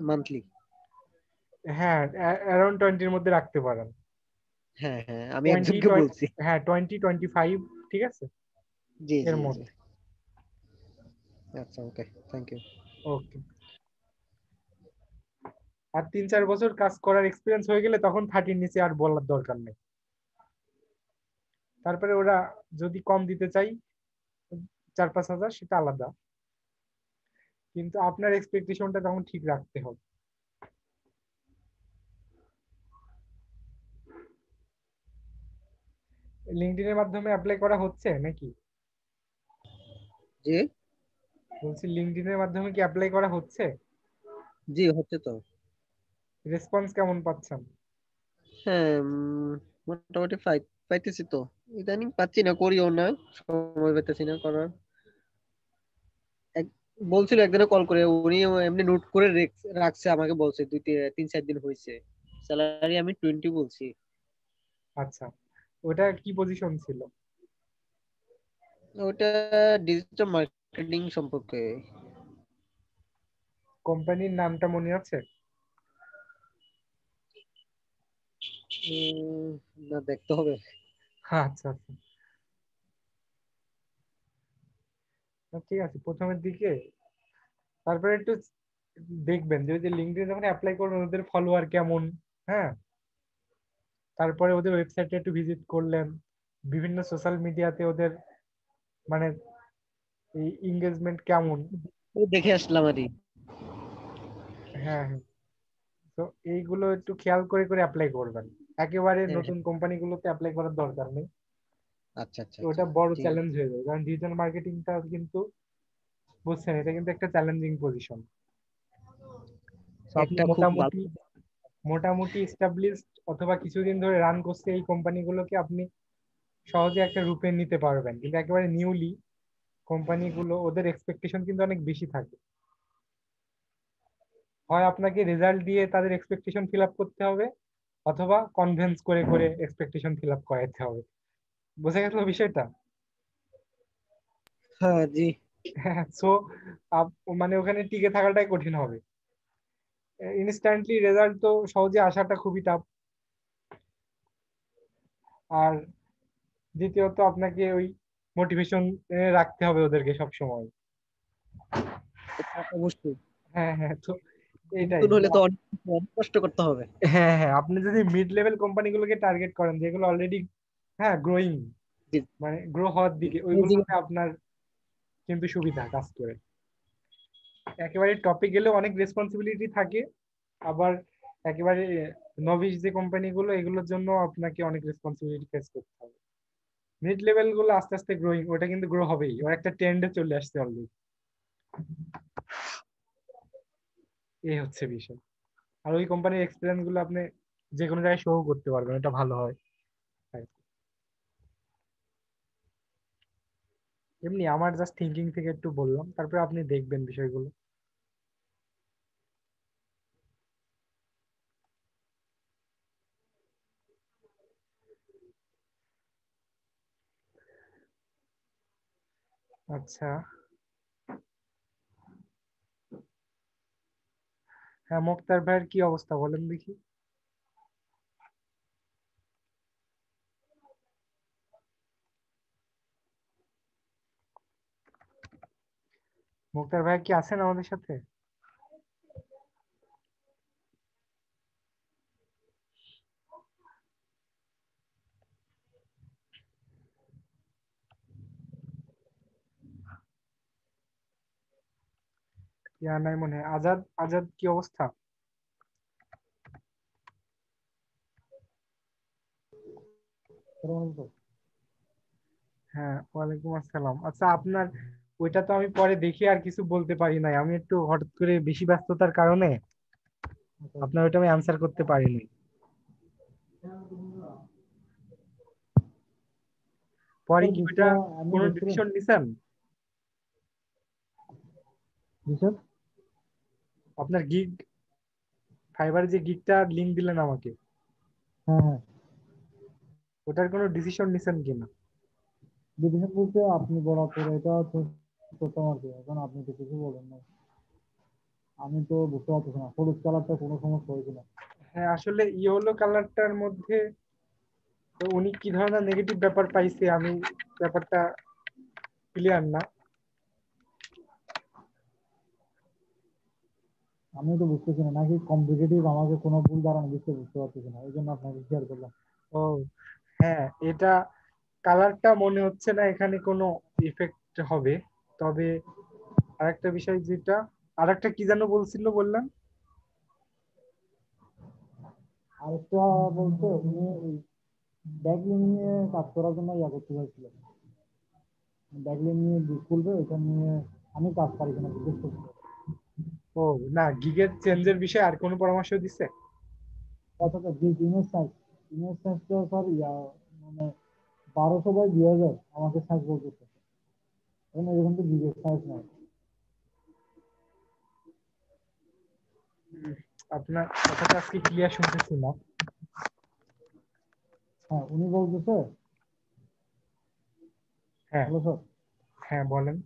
মান্থলি। হ্যাঁ, অ্যারাউন্ড 20-র মধ্যে রাখতে পারেন। হ্যাঁ হ্যাঁ, আমি 20, একজনকে বলছি। হ্যাঁ 20-25, ঠিক আছে, জি এর জি জি। মধ্যে। আচ্ছা, ওকে, থ্যাংক ইউ। ওকে। আর 3-4 বছর কাজ করার এক্সপিরিয়েন্স হয়ে গেলে তখন 30-র নিচে আর বলার দরকার নেই। তারপরে ওরা যদি কম দিতে চাই 4-5 হাজার, সেটা আলাদা, কিন্তু আপনার এক্সপেকটেশনটা তখন ঠিক রাখতে হবে। লিঙ্কডইনের মাধ্যমে অ্যাপ্লাই করা হচ্ছে নাকি? জি বলছি লিঙ্কডইনের মাধ্যমে কি অ্যাপ্লাই করা হচ্ছে? জি, হচ্ছে তো। রেসপন্স কেমন পাচ্ছেন? হ্যাঁ, মোটামুটি 5। পাইতেছি তো, ইদানিং পাচ্ছি না, করিও না, সময় পাইতেছি না করার। এক বলছিল একদিনে কল করে, উনি এমনি নোট করে রাখছে, আমাকে বলছে 3-4 দিন হয়েছে। স্যালারি আমি 20 বলছি। আচ্ছা, ওটা কি পজিশন ছিল? ওটা ডিজিটাল মার্কেটিং সম্পর্কে। কোম্পানির নামটা মনে আছে? উম, না, দেখতে হবে। আচ্ছা আচ্ছা। না, ঠিক আছে, প্রথমের দিকে তারপরে একটু দেখবেন যে ওই যে লিঙ্কডইন যখন অ্যাপ্লাই করবেন ওদের ফলোয়ার কেমন। হ্যাঁ, তারপরে ওদের ওয়েবসাইটে একটু ভিজিট করলেন, বিভিন্ন সোশ্যাল মিডিয়াতে ওদের মানে এই এঙ্গেজমেন্ট কেমন। ওই দেখে আসলাম আর কি। হ্যাঁ হ্যাঁ, তো এইগুলো একটু খেয়াল করে করে অ্যাপ্লাই করবেন। একেবারে হ্যাঁ, হ্যাঁ। নতুন কোম্পানিগুলোতে অ্যাপ্লাই করার দরকার নেই। আচ্ছা, আচ্ছা, তো আচ্ছা, ওটা বড় ঠিক আছে। চ্যালেঞ্জ হয়ে যাবে, কারণ ডিজিটাল মার্কেটিংটা কিন্তু বুঝছেন এটা কিন্তু একটা চ্যালেঞ্জিং পজিশন। তো আপনি একটা খুব ভালো। মোটামুটি মোটামুটি এস্টাবলিশড অথবা কিছুদিন ধরে রান করছে এই কোম্পানিগুলোকে আপনি সহজে একটা রূপে নিতে পারবেন, কিন্তু একেবারে নিউলি কোম্পানিগুলো ওদের এক্সপেকটেশন কিন্তু অনেক বেশি থাকে। হয় আপনাকে রেজাল্ট দিয়ে তাদের এক্সপেকটেশন ফিল আপ করতে হবে, অথবা কনভিন্স করে করে এক্সপেকটেশন ফিল আপ করাতে হবে। বোঝা গেল বিষয়টা? হ্যাঁ, জি। সো মানে ওখানে টিকে থাকাটাই কঠিন হবে। ইনস্ট্যান্টলি রেজাল্ট তো সহজে আসাটা খুবই টাফ। আর দ্বিতীয়ত আপনাকে ওই মোটিভেশন রাখতে হবে ওদেরকে সব সময়। এটা অবশ্যই। হ্যাঁ হ্যাঁ, তো এইটাই নতুন হলে তো অনেক অনেক কষ্ট করতে হবে। হ্যাঁ হ্যাঁ, আপনি যদি মিড লেভেল কোম্পানিগুলোকে টার্গেট করেন যেগুলো অলরেডি হ্যাঁ গ্রোয়িং, জি। মানে গ্রো হওয়ার দিকে, ওইগুলোতে আপনার কিন্তু সুবিধা কাজ করে। একেবারে টপে গেলে অনেক রেসপন্সিবিলিটি থাকে, আবার একেবারে নভিস যে কোম্পানিগুলো এগুলোর জন্য আপনাকে অনেক রেসপন্সিবিলিটি ফেস করতে হবে। মিড লেভেল গুলো আস্তে আস্তে গ্রোয়িং, ওটা কিন্তু গ্রো হবেই, ওর একটা ট্রেন্ডে চলে আসছে অলরেডি। এই হচ্ছে বিষয়। আর ওই কোম্পানির এক্সপিরিয়েন্স গুলো আপনি যে কোনো জায়গায় শো করতে পারবেন, এটা ভালো হয়। আর এমনি আমার জাস্ট থিঙ্কিং থেকে একটু বললাম, তারপরে আপনি দেখবেন বিষয়গুলো। আচ্ছা, হ্যাঁ, মোক্তার ভাইয়ের কি অবস্থা বলেন দেখি। মোক্তার ভাই কি আছেন আমাদের সাথে? ইয়া নাই মনে হয়। আজাদ, আজাদ কি অবস্থা? হ্যাঁ, ওয়ালাইকুম আসসালাম। আচ্ছা, আপনার ওইটা তো আমি পরে দেখি আর কিছু বলতে পারি নাই, আমি একটু হঠাৎ করে বেশি ব্যস্ততার কারণে আপনার ওইটা আমি অ্যান্সার করতে পারিনি। পরে কি ওইটা কোনো ডিসিশন নিছেন? আপনার গিগ ফাইবার যে গিগটা লিংক দিলেন আমাকে, হ্যাঁ, ওটার কোনো ডিসিশন নিছেন কিনা? ডিভিশন বলতে আপনি বলার পরে এটা তো করতাম আর কি। এখন আপনি তো কিছু বলেন না, আমি তো বুঝতে পারতেছি না হলুদ কালারটা কোনো সমস্যা হয়েছে না। হ্যাঁ, আসলে ইয়েলো কালারটার মধ্যে তো উনি কি ধরনের নেগেটিভ ব্যাপার পাইছে আমি ব্যাপারটা ক্লিয়ার না। আমি তো বুঝতেছি না, নাকি কম্পিটিটিভ আমাকে কোনো ভুল ধারণা দিচ্ছে, বুঝতে পারতেছি না, এই জন্য আপনাকে শেয়ার করলাম। ও হ্যাঁ, এটা কালারটা মনে হচ্ছে না এখানে কোনো ইফেক্ট হবে। তবে আরেকটা বিষয় যেটা, আরেকটা কি যেন বলছিল বললাম। আরেকটা বলতে উনি ব্যাকলিং নিয়ে কাজ করার জন্য ইয়া করতে চাইছিল, ব্যাকলিং নিয়ে খুলবে, ওইটা নিয়ে আমি কাজ পারি কিনা জিজ্ঞেস করতে। ও না, গিগের চেঞ্জের বিষয়ে আর কোনো পরামর্শ দিচ্ছে? অথচ যে ইমেজ সাইজ, ইমেজ সাইজটা স্যার ইয়া মানে 1200/2000 আমাকে সাইজ বলতেছে, এখন এরকম তো জিগের সাইজ নাই। আপনার কথাটা আজকে ক্লিয়ার শুনতেছি না। হ্যাঁ উনি বলতেছে, হ্যাঁ হ্যালো স্যার, হ্যাঁ বলেন।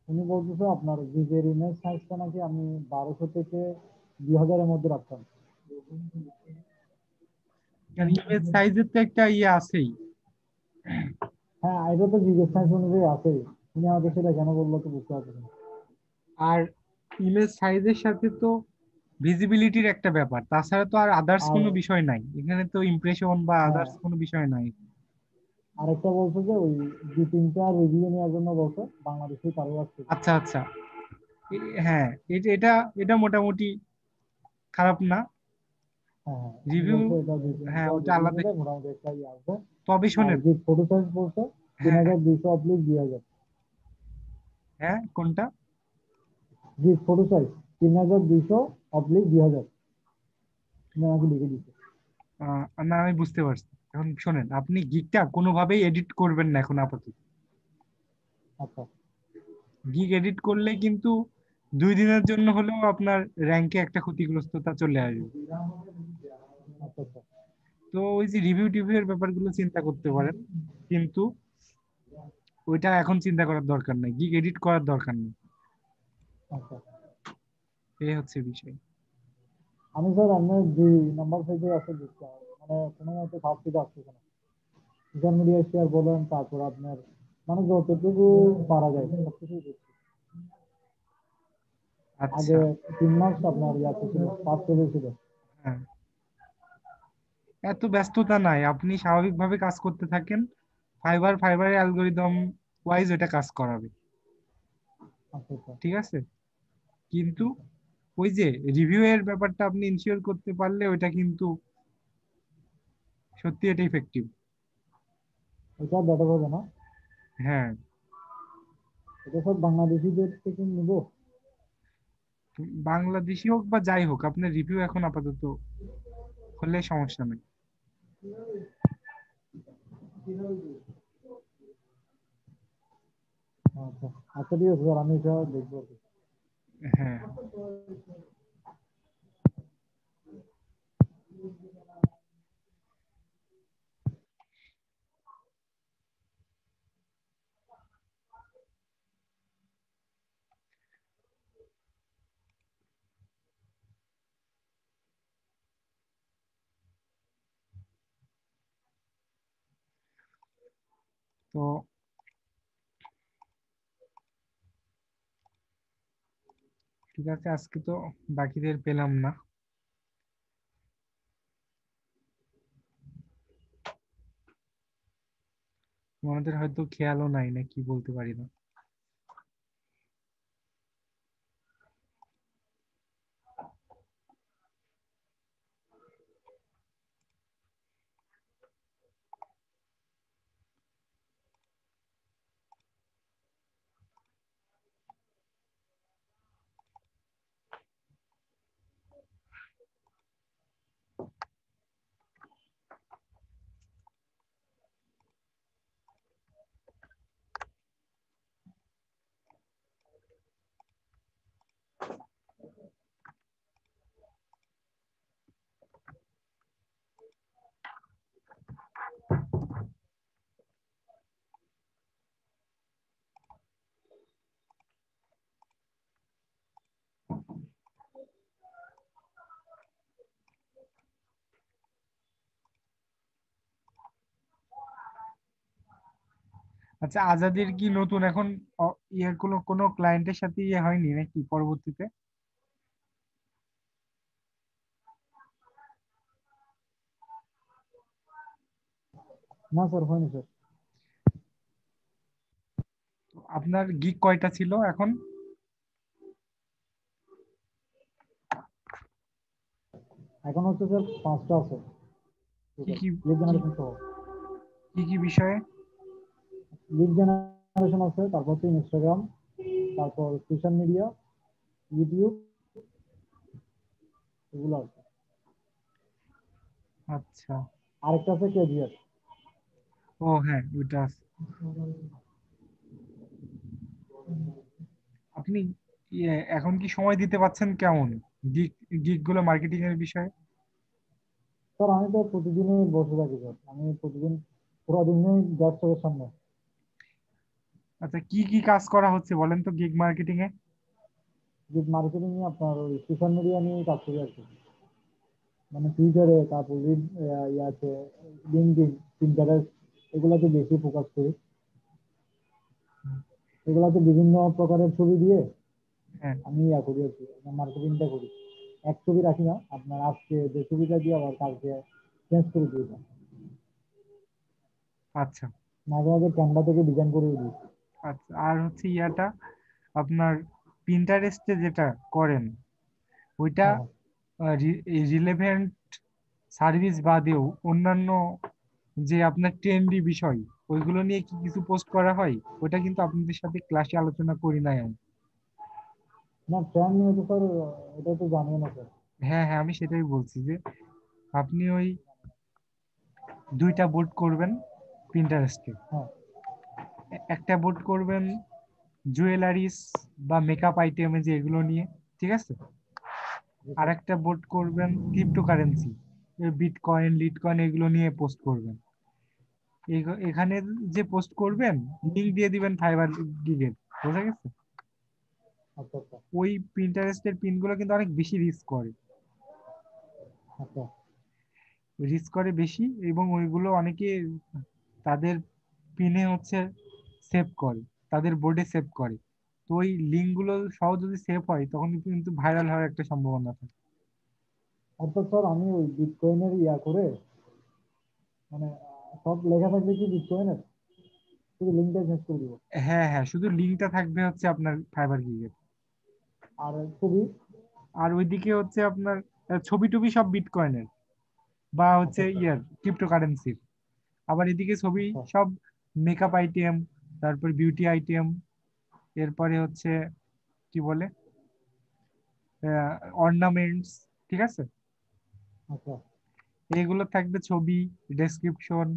উনি বলতেছে আপনার জিগের ইমেজ সাইজটা নাকি আমি 1200 থেকে 2000-এর মধ্যে রাখতাম। ইমেজ সাইজের তো একটা ইয়ে আছেই। হ্যাঁ এটা তো জিগের সাইজ অনুযায়ী আছে, উনি আমাকে সেটা কেন বললো তো বুঝতে পারছি না। আর ইমেজ সাইজের সাথে তো ভিজিবিলিটির একটা ব্যাপার, তাছাড়া তো আর আদার্স আর কোনো বিষয় নাই এখানে, তো ইমপ্রেশন বা হ্যাঁ আদার্স কোনো বিষয় নাই। আরেকটা বলছে যে ওই 2-3টা রিভিউ নেওয়ার জন্য বলছে, বাংলাদেশি কারো আসছে। আচ্ছা আচ্ছা, হ্যাঁ এটা এটা এটা মোটামুটি খারাপ না। হ্যাঁ হ্যাঁ উনি রিভিউ, বলছে এটা হ্যাঁ 2-3টা ওটা রিভিউ আলাদা। নিলে মোটামুটি একটা ইয়ে আসবে। তবে আর শোনেন, যে ফটো সাইজ বলছে তিন হ্যাঁ হাজার দুইশো অব্লিক 2000 হ্যাঁ কোনটা? জি ফটো সাইজ 3200/2000 আমাকে লিখে দিচ্ছে। না আমি বুঝতে পারছি। এখন শোনেন, আপনি গিগটা কোনোভাবেই এডিট করবেন না এখন আপাতত। আচ্ছা গিগ এডিট করলে কিন্তু 2 দিনের জন্য হলেও আপনার র্যাঙ্কে একটা ক্ষতিগ্রস্ততা চলে আসবে। আচ্ছা আচ্ছা তো ওই যে রিভিউ টিভিউ এর ব্যাপারগুলো চিন্তা করতে পারেন, কিন্তু ওইটা এখন চিন্তা করার দরকার নাই, গিগ এডিট করার দরকার নেই। আচ্ছা। এই হচ্ছে বিষয়। আমি স্যার আপনার 2 নাম্বার পেজে আছে দিচ্ছি, মানে কোনো মতে ভাবতে আসতেছে না। সোশ্যাল মিডিয়া শেয়ার বলেন, তারপর আপনার মানে যতটুকু পারা যায় সবকিছুই দিচ্ছি। আচ্ছা। আগে 3 মাস আপনার ইয়াতে ছিল, 5 পেজে ছিল। হ্যাঁ, এত ব্যস্ততা নাই, আপনি স্বাভাবিকভাবে কাজ করতে থাকেন। ফাইবারের অ্যালগোরিদম ওয়াইজ এটা কাজ করাবে। আচ্ছা আচ্ছা ঠিক আছে, কিন্তু ওই যে রিভিউ এর ব্যাপারটা আপনি ইনশিওর করতে পারলে ওইটা কিন্তু সত্যি এটা ইফেক্টিভ। এটা বেটার হবে না? হ্যাঁ, এটা সব বাংলাদেশিদের থেকে নিবো? বাংলাদেশি হোক বা যাই হোক, আপনার রিভিউ এখন আপাতত হলে সমস্যা নেই। আচ্ছা আচ্ছা ঠিক আছে স্যার, আমি এটা দেখবো। হ্যাঁ, তো ঠিক আছে, আজকে তো বাকিদের পেলাম না। আমাদের হয়তো খেয়ালও নাই, না কি বলতে পারি না। আচ্ছা, আজাদের কি নতুন এখন ইয়ের কোনো কোনো ক্লায়েন্টের সাথে ইয়ে হয়নি নাকি পরবর্তীতে? না স্যার হয়নি স্যার। আপনার গিগ কয়টা ছিল এখন? এখন হচ্ছে স্যার 5টা আছে কি টোটাল, কি লিড কি জেনারেশন সহ। কি কি বিষয়ে? লিড জেনারেশন আছে, তারপর হচ্ছে ইনস্টাগ্রাম, তারপর সোশ্যাল মিডিয়া, ইউটিউব, এগুলো আছে। আচ্ছা, আরেকটা আছে কেজিএফ। ও হ্যাঁ, ওইটা আছে। আপনি এখন কি সময় দিতে পারছেন কেমন গিগ গিগ গুলো মার্কেটিং এর বিষয়ে? স্যার আমি তো প্রতিদিনই বসে থাকি স্যার, আমি প্রতিদিন পুরো দিনই ডেস্কটপের সামনে। আচ্ছা, কি কি কাজ করা হচ্ছে বলেন তো গিগ মার্কেটিং এ? যে মার্কেটিং নিয়ে আপনার ওই সোশ্যাল মিডিয়া নিয়ে কাজ করি আর কি। মানে টুইটারে, তারপর ইয়াতে লিঙ্কডইন, পিন্টারেস্ট, এগুলাতে বেশি ফোকাস করি। এগুলাতে বিভিন্ন প্রকারের ছবি দিয়ে হ্যাঁ। আমি ইয়া করি আর কি, মার্কেটিংটা করি। এক ছবি রাখি না, আপনার আজকে যে ছবিটা দিয়ে আবার কালকে চেঞ্জ করে দিই। আচ্ছা মাঝে মাঝে ক্যানভা থেকে ডিজাইন করে দিই। আচ্ছা, আর হচ্ছে ইয়াটা আপনার পিন্টারেস্টে যেটা করেন ওইটা হ্যাঁ, রিলেভেন্ট সার্ভিস বাদেও অন্যান্য যে আপনার ট্রেন্ডি বিষয় ওইগুলো নিয়ে কি কিছু পোস্ট করা হয়? ওটা কিন্তু আপনাদের সাথে ক্লাসে আলোচনা করি নাই আমি। না ট্রেন্ড নিয়ে তো স্যার, এটা তো জানিয়ে না স্যার। হ্যাঁ হ্যাঁ, আমি সেটাই বলছি যে আপনি ওই 2টা বোর্ড করবেন পিন্টারেস্টে। হ্যাঁ, একটা বোর্ড করবেন জুয়েলারিস বা মেকআপ আইটেমে যে এগুলো নিয়ে, ঠিক আছে? জি আর স্যার। একটা বোর্ড করবেন ক্রিপ্টোকারেন্সি, বিটকয়েন লিটকয়েন এগুলো নিয়ে পোস্ট করবেন। এখানে যে পোস্ট করবেন লিংক দিয়ে দিবেন ফাইবার গিগের, বোঝা গেছে? আচ্ছা আচ্ছা ওই প্রিন্টারেস্টের পিনগুলো কিন্তু অনেক বেশি রিস্ক করে, আচ্ছা রিস্ক করে বেশি, এবং ওইগুলো অনেকে তাদের পিনে হচ্ছে সেভ করে, তাদের বোর্ডে সেভ করে। তো ওই লিঙ্ক গুলো সহ যদি সেভ হয় তখন কিন্তু ভাইরাল হওয়ার একটা সম্ভাবনা থাকে। অর্থাৎ স্যার আমি ওই বিটকয়েনের ইয়া করে, মানে সব লেখা থাকবে কি বিটকয়েনের, শুধু লিঙ্কটা চেঞ্জ করে দিব। হ্যাঁ হ্যাঁ, শুধু লিঙ্কটা থাকবে হচ্ছে আপনার ফাইবার গিগের। আর ছবি। আর ওইদিকে হচ্ছে আপনার ছবি টবি সব বিটকয়েনের বা আচ্ছা হচ্ছে আচ্ছা ইয়ার ক্রিপ্টোকারেন্সির। আবার এদিকে ছবি আচ্ছা সব মেকআপ আইটেম, তারপর বিউটি আইটেম, এরপরে হচ্ছে কি বলে অর্নামেন্টস, ঠিক আছে? আচ্ছা এগুলো থাকবে ছবি, ডেসক্রিপশন,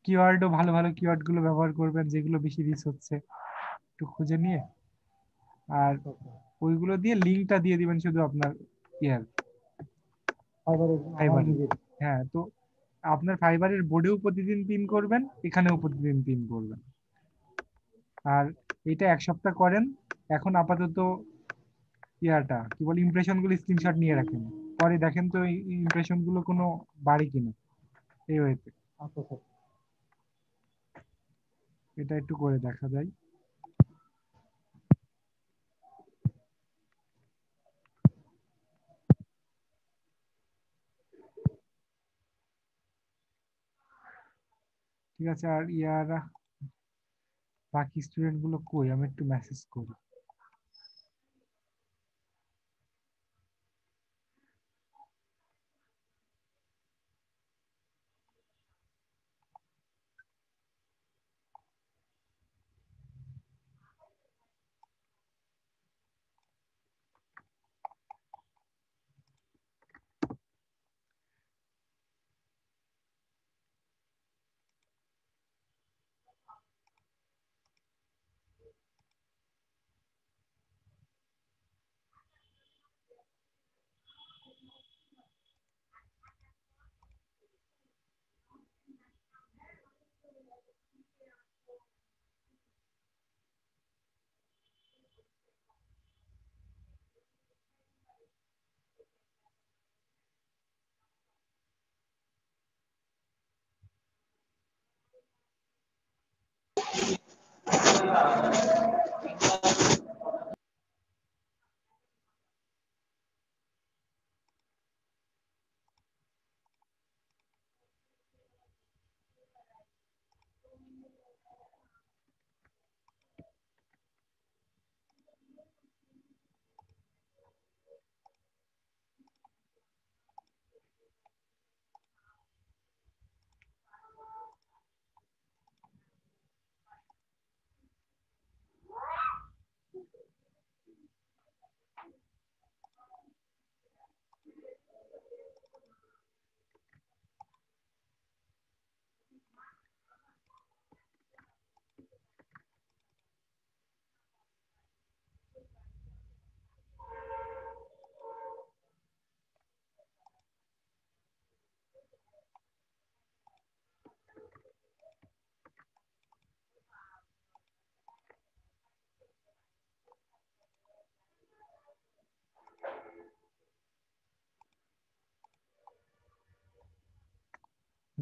কিওয়ার্ডও ভালো ভালো কিওয়ার্ড গুলো ব্যবহার করবেন যেগুলো বেশি রিচ হচ্ছে একটু খুঁজে নিয়ে। আর আচ্ছা আচ্ছা। ওইগুলো দিয়ে লিঙ্কটা দিয়ে দিবেন শুধু আপনার ইয়ার ফাইবারে আমার ফাইবারে। নিজের। হ্যাঁ, তো আপনার ফাইবারের বোর্ডেও প্রতিদিন পিন করবেন, এখানেও প্রতিদিন পিন করবেন। আর এটা 1 সপ্তাহ করেন। এখন আপাতত ইয়াটা কি বলে ইমপ্রেশন গুলো স্ক্রিনশট নিয়ে রাখেন, পরে দেখেন তো ইমপ্রেশন গুলো কোনো বাড়ে কিনা এই ওয়েতে। আচ্ছা স্যার। এটা একটু করে দেখা যায়। ঠিক আছে, আর ইয়ারা বাকি স্টুডেন্ট গুলো কই, আমি একটু মেসেজ করি।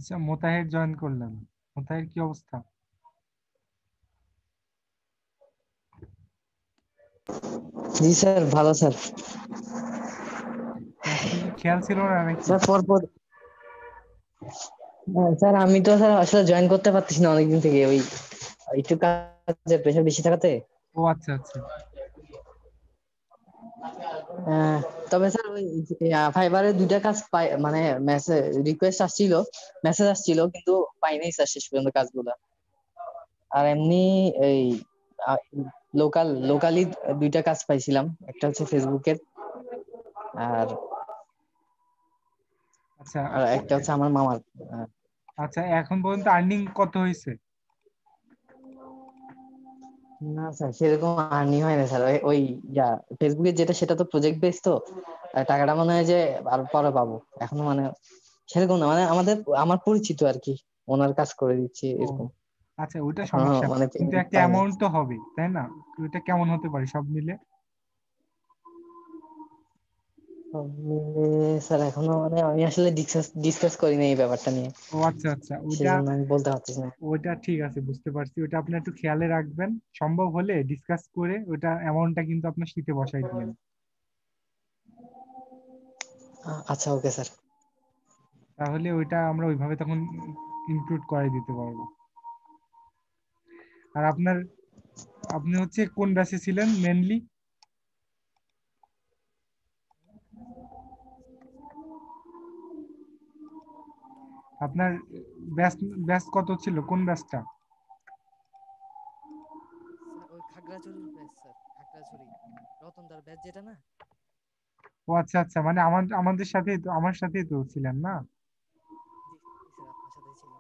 আচ্ছা, মোতাহের জয়েন করলেন, মোতাহের কি অবস্থা? জি স্যার, ভালো স্যার। আজকে কি খেয়াল ছিল না নাকি? স্যার পরপর স্যার আমি তো স্যার আসলে জয়েন করতে পারতেছি না অনেকদিন থেকে, ওই একটু কাজের প্রেশার বেশি থাকাতে। ও আচ্ছা আচ্ছা। আহ, তবে স্যার ওই ফাইবারে দুইটা কাজ পাই, মানে মেসেজ রিকোয়েস্ট আসছিল, মেসেজ আসছিল, কিন্তু পাই নাই স্যার শেষ পর্যন্ত কাজগুলা। আর এমনি এই লোকালি দুইটা কাজ পাইছিলাম, একটা হচ্ছে ফেসবুকের, আর আচ্ছা আর একটা হচ্ছে আমার মামার। আহ, আচ্ছা, এখন পর্যন্ত আর্নিং কত হয়েছে? না স্যার, সেরকম আর্নি হয় না স্যার। ওই যা ফেসবুকে যেটা, সেটা তো প্রজেক্ট বেস তো, টাকাটা মনে হয় যে আর পরে পাবো, এখনো মানে সেরকম না, মানে আমার পরিচিত আর কি, ওনার কাজ করে দিচ্ছি ও এরকম। আচ্ছা, ওইটা এখনো সমস্যা না, মানে কিন্তু পেমেন্ট একটা পাইনি। অ্যামাউন্ট তো হবে, তাই না? ওইটা কেমন হতে পারে সব মিলে? সব মিলে স্যার এখনো মানে আমি আসলে ডিসকাস করিনি এই ব্যাপারটা নিয়ে, ও আচ্ছা আচ্ছা, ওইটা সেজন্য আমি বলতে পারতেছি না। ওইটা ঠিক আছে, বুঝতে পারছি। ওইটা আপনি একটু খেয়ালে রাখবেন, সম্ভব হলে ডিসকাস করে ওইটা অ্যামাউন্টটা কিন্তু আপনার শীটে বসাই দিবেন। আচ্ছা, ওকে স্যার। তাহলে ওইটা আমরা ওইভাবে তখন ইনক্লুড করে দিতে পারবো। আর আপনি হচ্ছে কোন ব্যাচে ছিলেন মেনলি? আপনার ব্যাচ ব্যাচ কত ছিল, কোন ব্যাচটা? স্যার ওই খাগড়াছড়ির ব্যাচ স্যার, খাগড়াছড়ি রতনদার ব্যাচ যেটা না। ও আচ্ছা আচ্ছা, মানে আমাদের সাথেই তো, আমার সাথেই তো ছিলেন না? জি জি স্যার, আপনার সাথেই ছিল।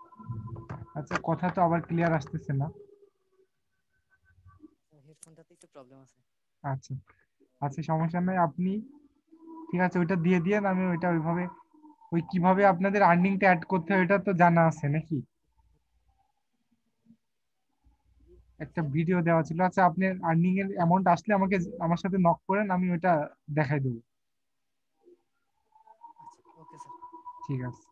আচ্ছা, কথা তো আবার ক্লিয়ার আসতেছে না। হেডফোনটাতে একটু প্রবলেম আছে। আচ্ছা আচ্ছা, সমস্যা নাই। আপনি ঠিক আছে, ওইটা দিয়ে দিয়েন, আমি ওইটা ওইভাবে, ওই কিভাবে আপনাদের আর্নিংটা অ্যাড করতে হয় এটা তো জানা আছে নাকি? জি একটা স্যার। ভিডিও দেওয়া ছিল। আচ্ছা, আপনি আর্নিং এর অ্যামাউন্ট আসলে আমাকে, আমার সাথে নক করেন, আমি ওইটা দেখাই দেবো। আচ্ছা, ওকে স্যার। ঠিক আছে।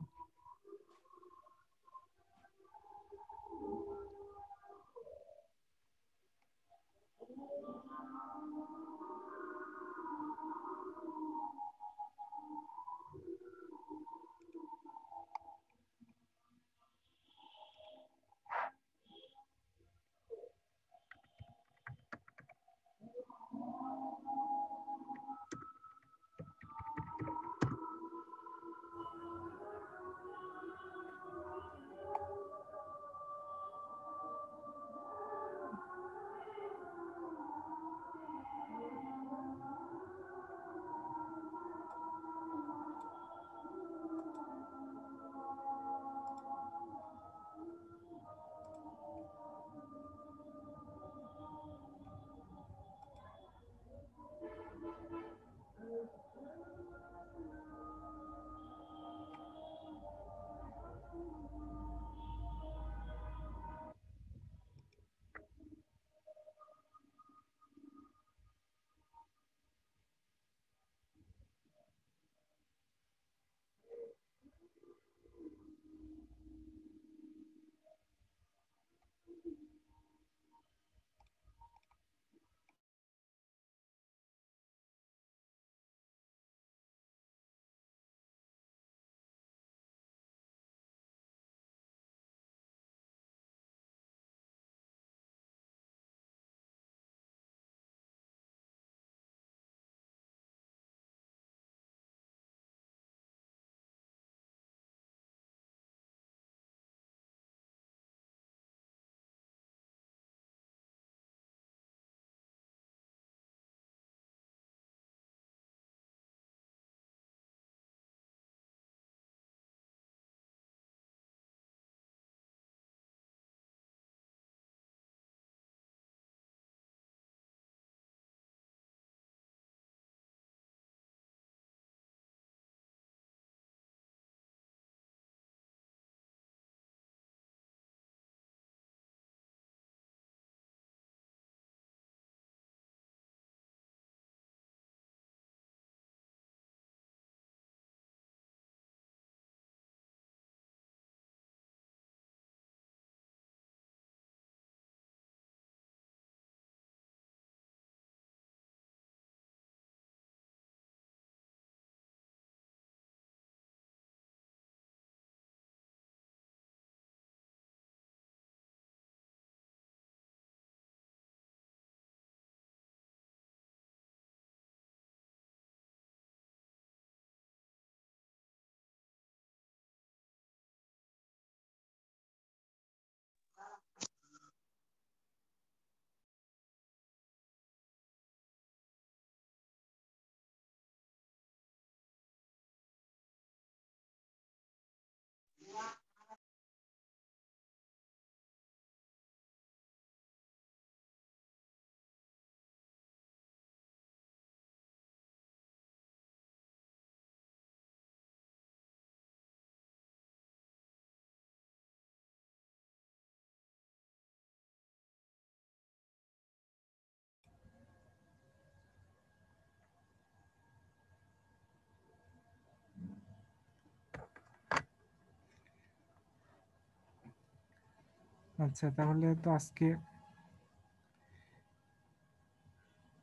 আচ্ছা, তাহলে তো আজকে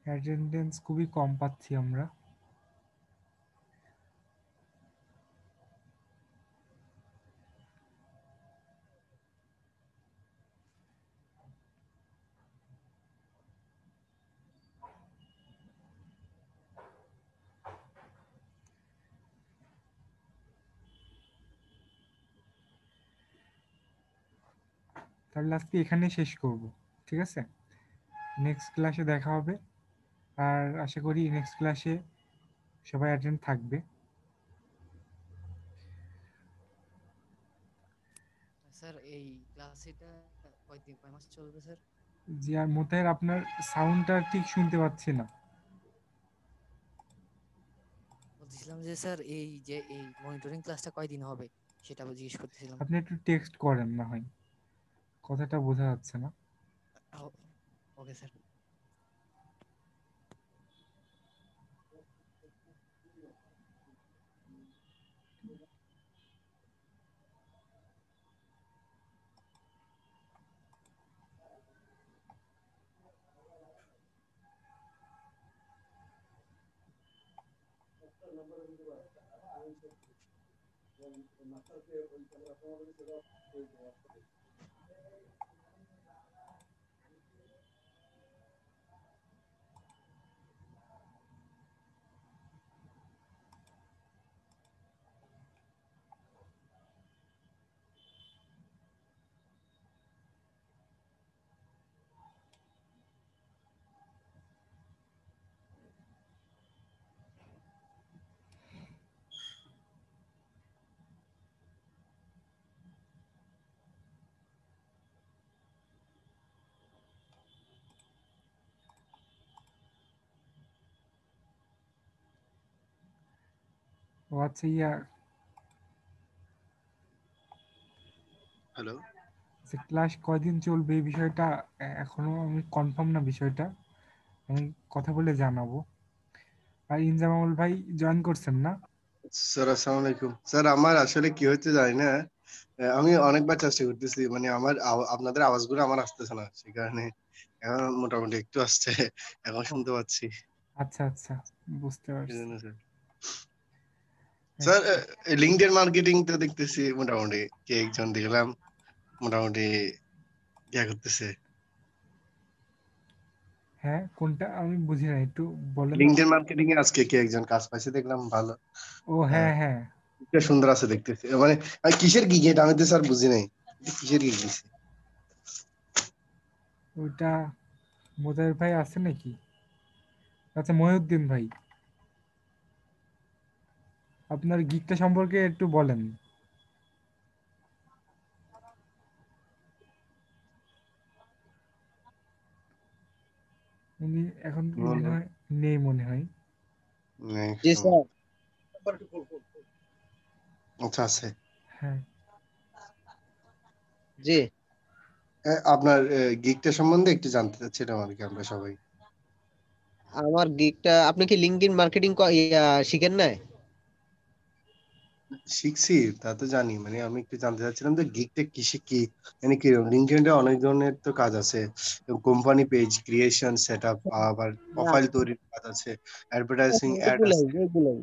অ্যাটেন্ডেন্স খুবই কম পাচ্ছি আমরা। তাহলে আজকে এখানে শেষ করব, ঠিক আছে? নেক্সট ক্লাসে দেখা হবে, আর আশা করি নেক্সট ক্লাসে সবাই অ্যাটেন্ড থাকবে। স্যার এই ক্লাসটা কয় মাস চলবে স্যার? জি, আর মোতাহের আপনার সাউন্ডটা ঠিক শুনতে পাচ্ছি না। বলছিলাম যে স্যার এই মনিটরিং ক্লাসটা কয়দিন হবে সেটা জিজ্ঞেস করতেছিলাম। আপনি একটু টেক্সট করেন না হয়, কথাটা বোঝা যাচ্ছে না। Okay sir. ও আচ্ছা, ইয়া হ্যালো, ক্লাস কয়দিন চলবে এই বিষয়টা এখনো আমি কনফার্ম না বিষয়টা, আমি কথা বলে জানাবো। আর ইনজামামুল ভাই জয়েন করছেন না? স্যার আসসালামু আলাইকুম। স্যার আমার আসলে কি হচ্ছে জানি না, আমি অনেকবার চেষ্টা করতেছি, মানে আমার আপনাদের আওয়াজগুলো আমার আসতেছে না, সেই কারণে এখন মোটামুটি একটু আসছে, এখন ও, শুনতে পাচ্ছি। আচ্ছা আচ্ছা, বুঝতে এই পারছি। জন্য স্যার, হ্যাঁ, স্যার লিঙ্কডইন মার্কেটিং তো দেখতেছি মোটামুটি কে একজন দেখলাম মোটামুটি ইয়া করতেছে। হ্যাঁ, কোনটা আমি বুঝি না, একটু বলেন না। লিঙ্কডইন মার্কেটিং এ আজকে কে একজন কাজ পাইছে দেখলাম, ভালো। ও হ্যাঁ হ্যাঁ, এটা সুন্দর আছে দেখতেছি, মানে কিসের গিগ এটা আমি তো স্যার বুঝি নাই, এটা কিসের গিগ দিছে? ওইটা মোজাহির ভাই আছে নাকি? আচ্ছা, মহিউদ্দিন ভাই, আপনার গিকটা সম্পর্কে একটু বলেন। উনি এখন মনে বলো। হয় নেই, মনে হয়। জি স্যার। আচ্ছা আছে। হ্যাঁ, জি, আপনার গিগটা সম্বন্ধে একটু জানতে চাচ্ছিলাম আর কি, আমরা সবাই আমার গিগটা আপনি কি লিঙ্কডইন মার্কেটিং শিখেন না? শিখছি, তা তো জানি, মানে আমি একটু জানতে চাচ্ছিলাম যে গিগটা কিসে কি, মানে কি লিঙ্কডইনে অনেক ধরনের তো কাজ আছে, কোম্পানি পেজ ক্রিয়েশন, সেটআপ, আবার না, প্রোফাইল তৈরির কাজ আছে, অ্যাডভার্টাইজিং অ্যাড এগুলাই আছে। এগুলাই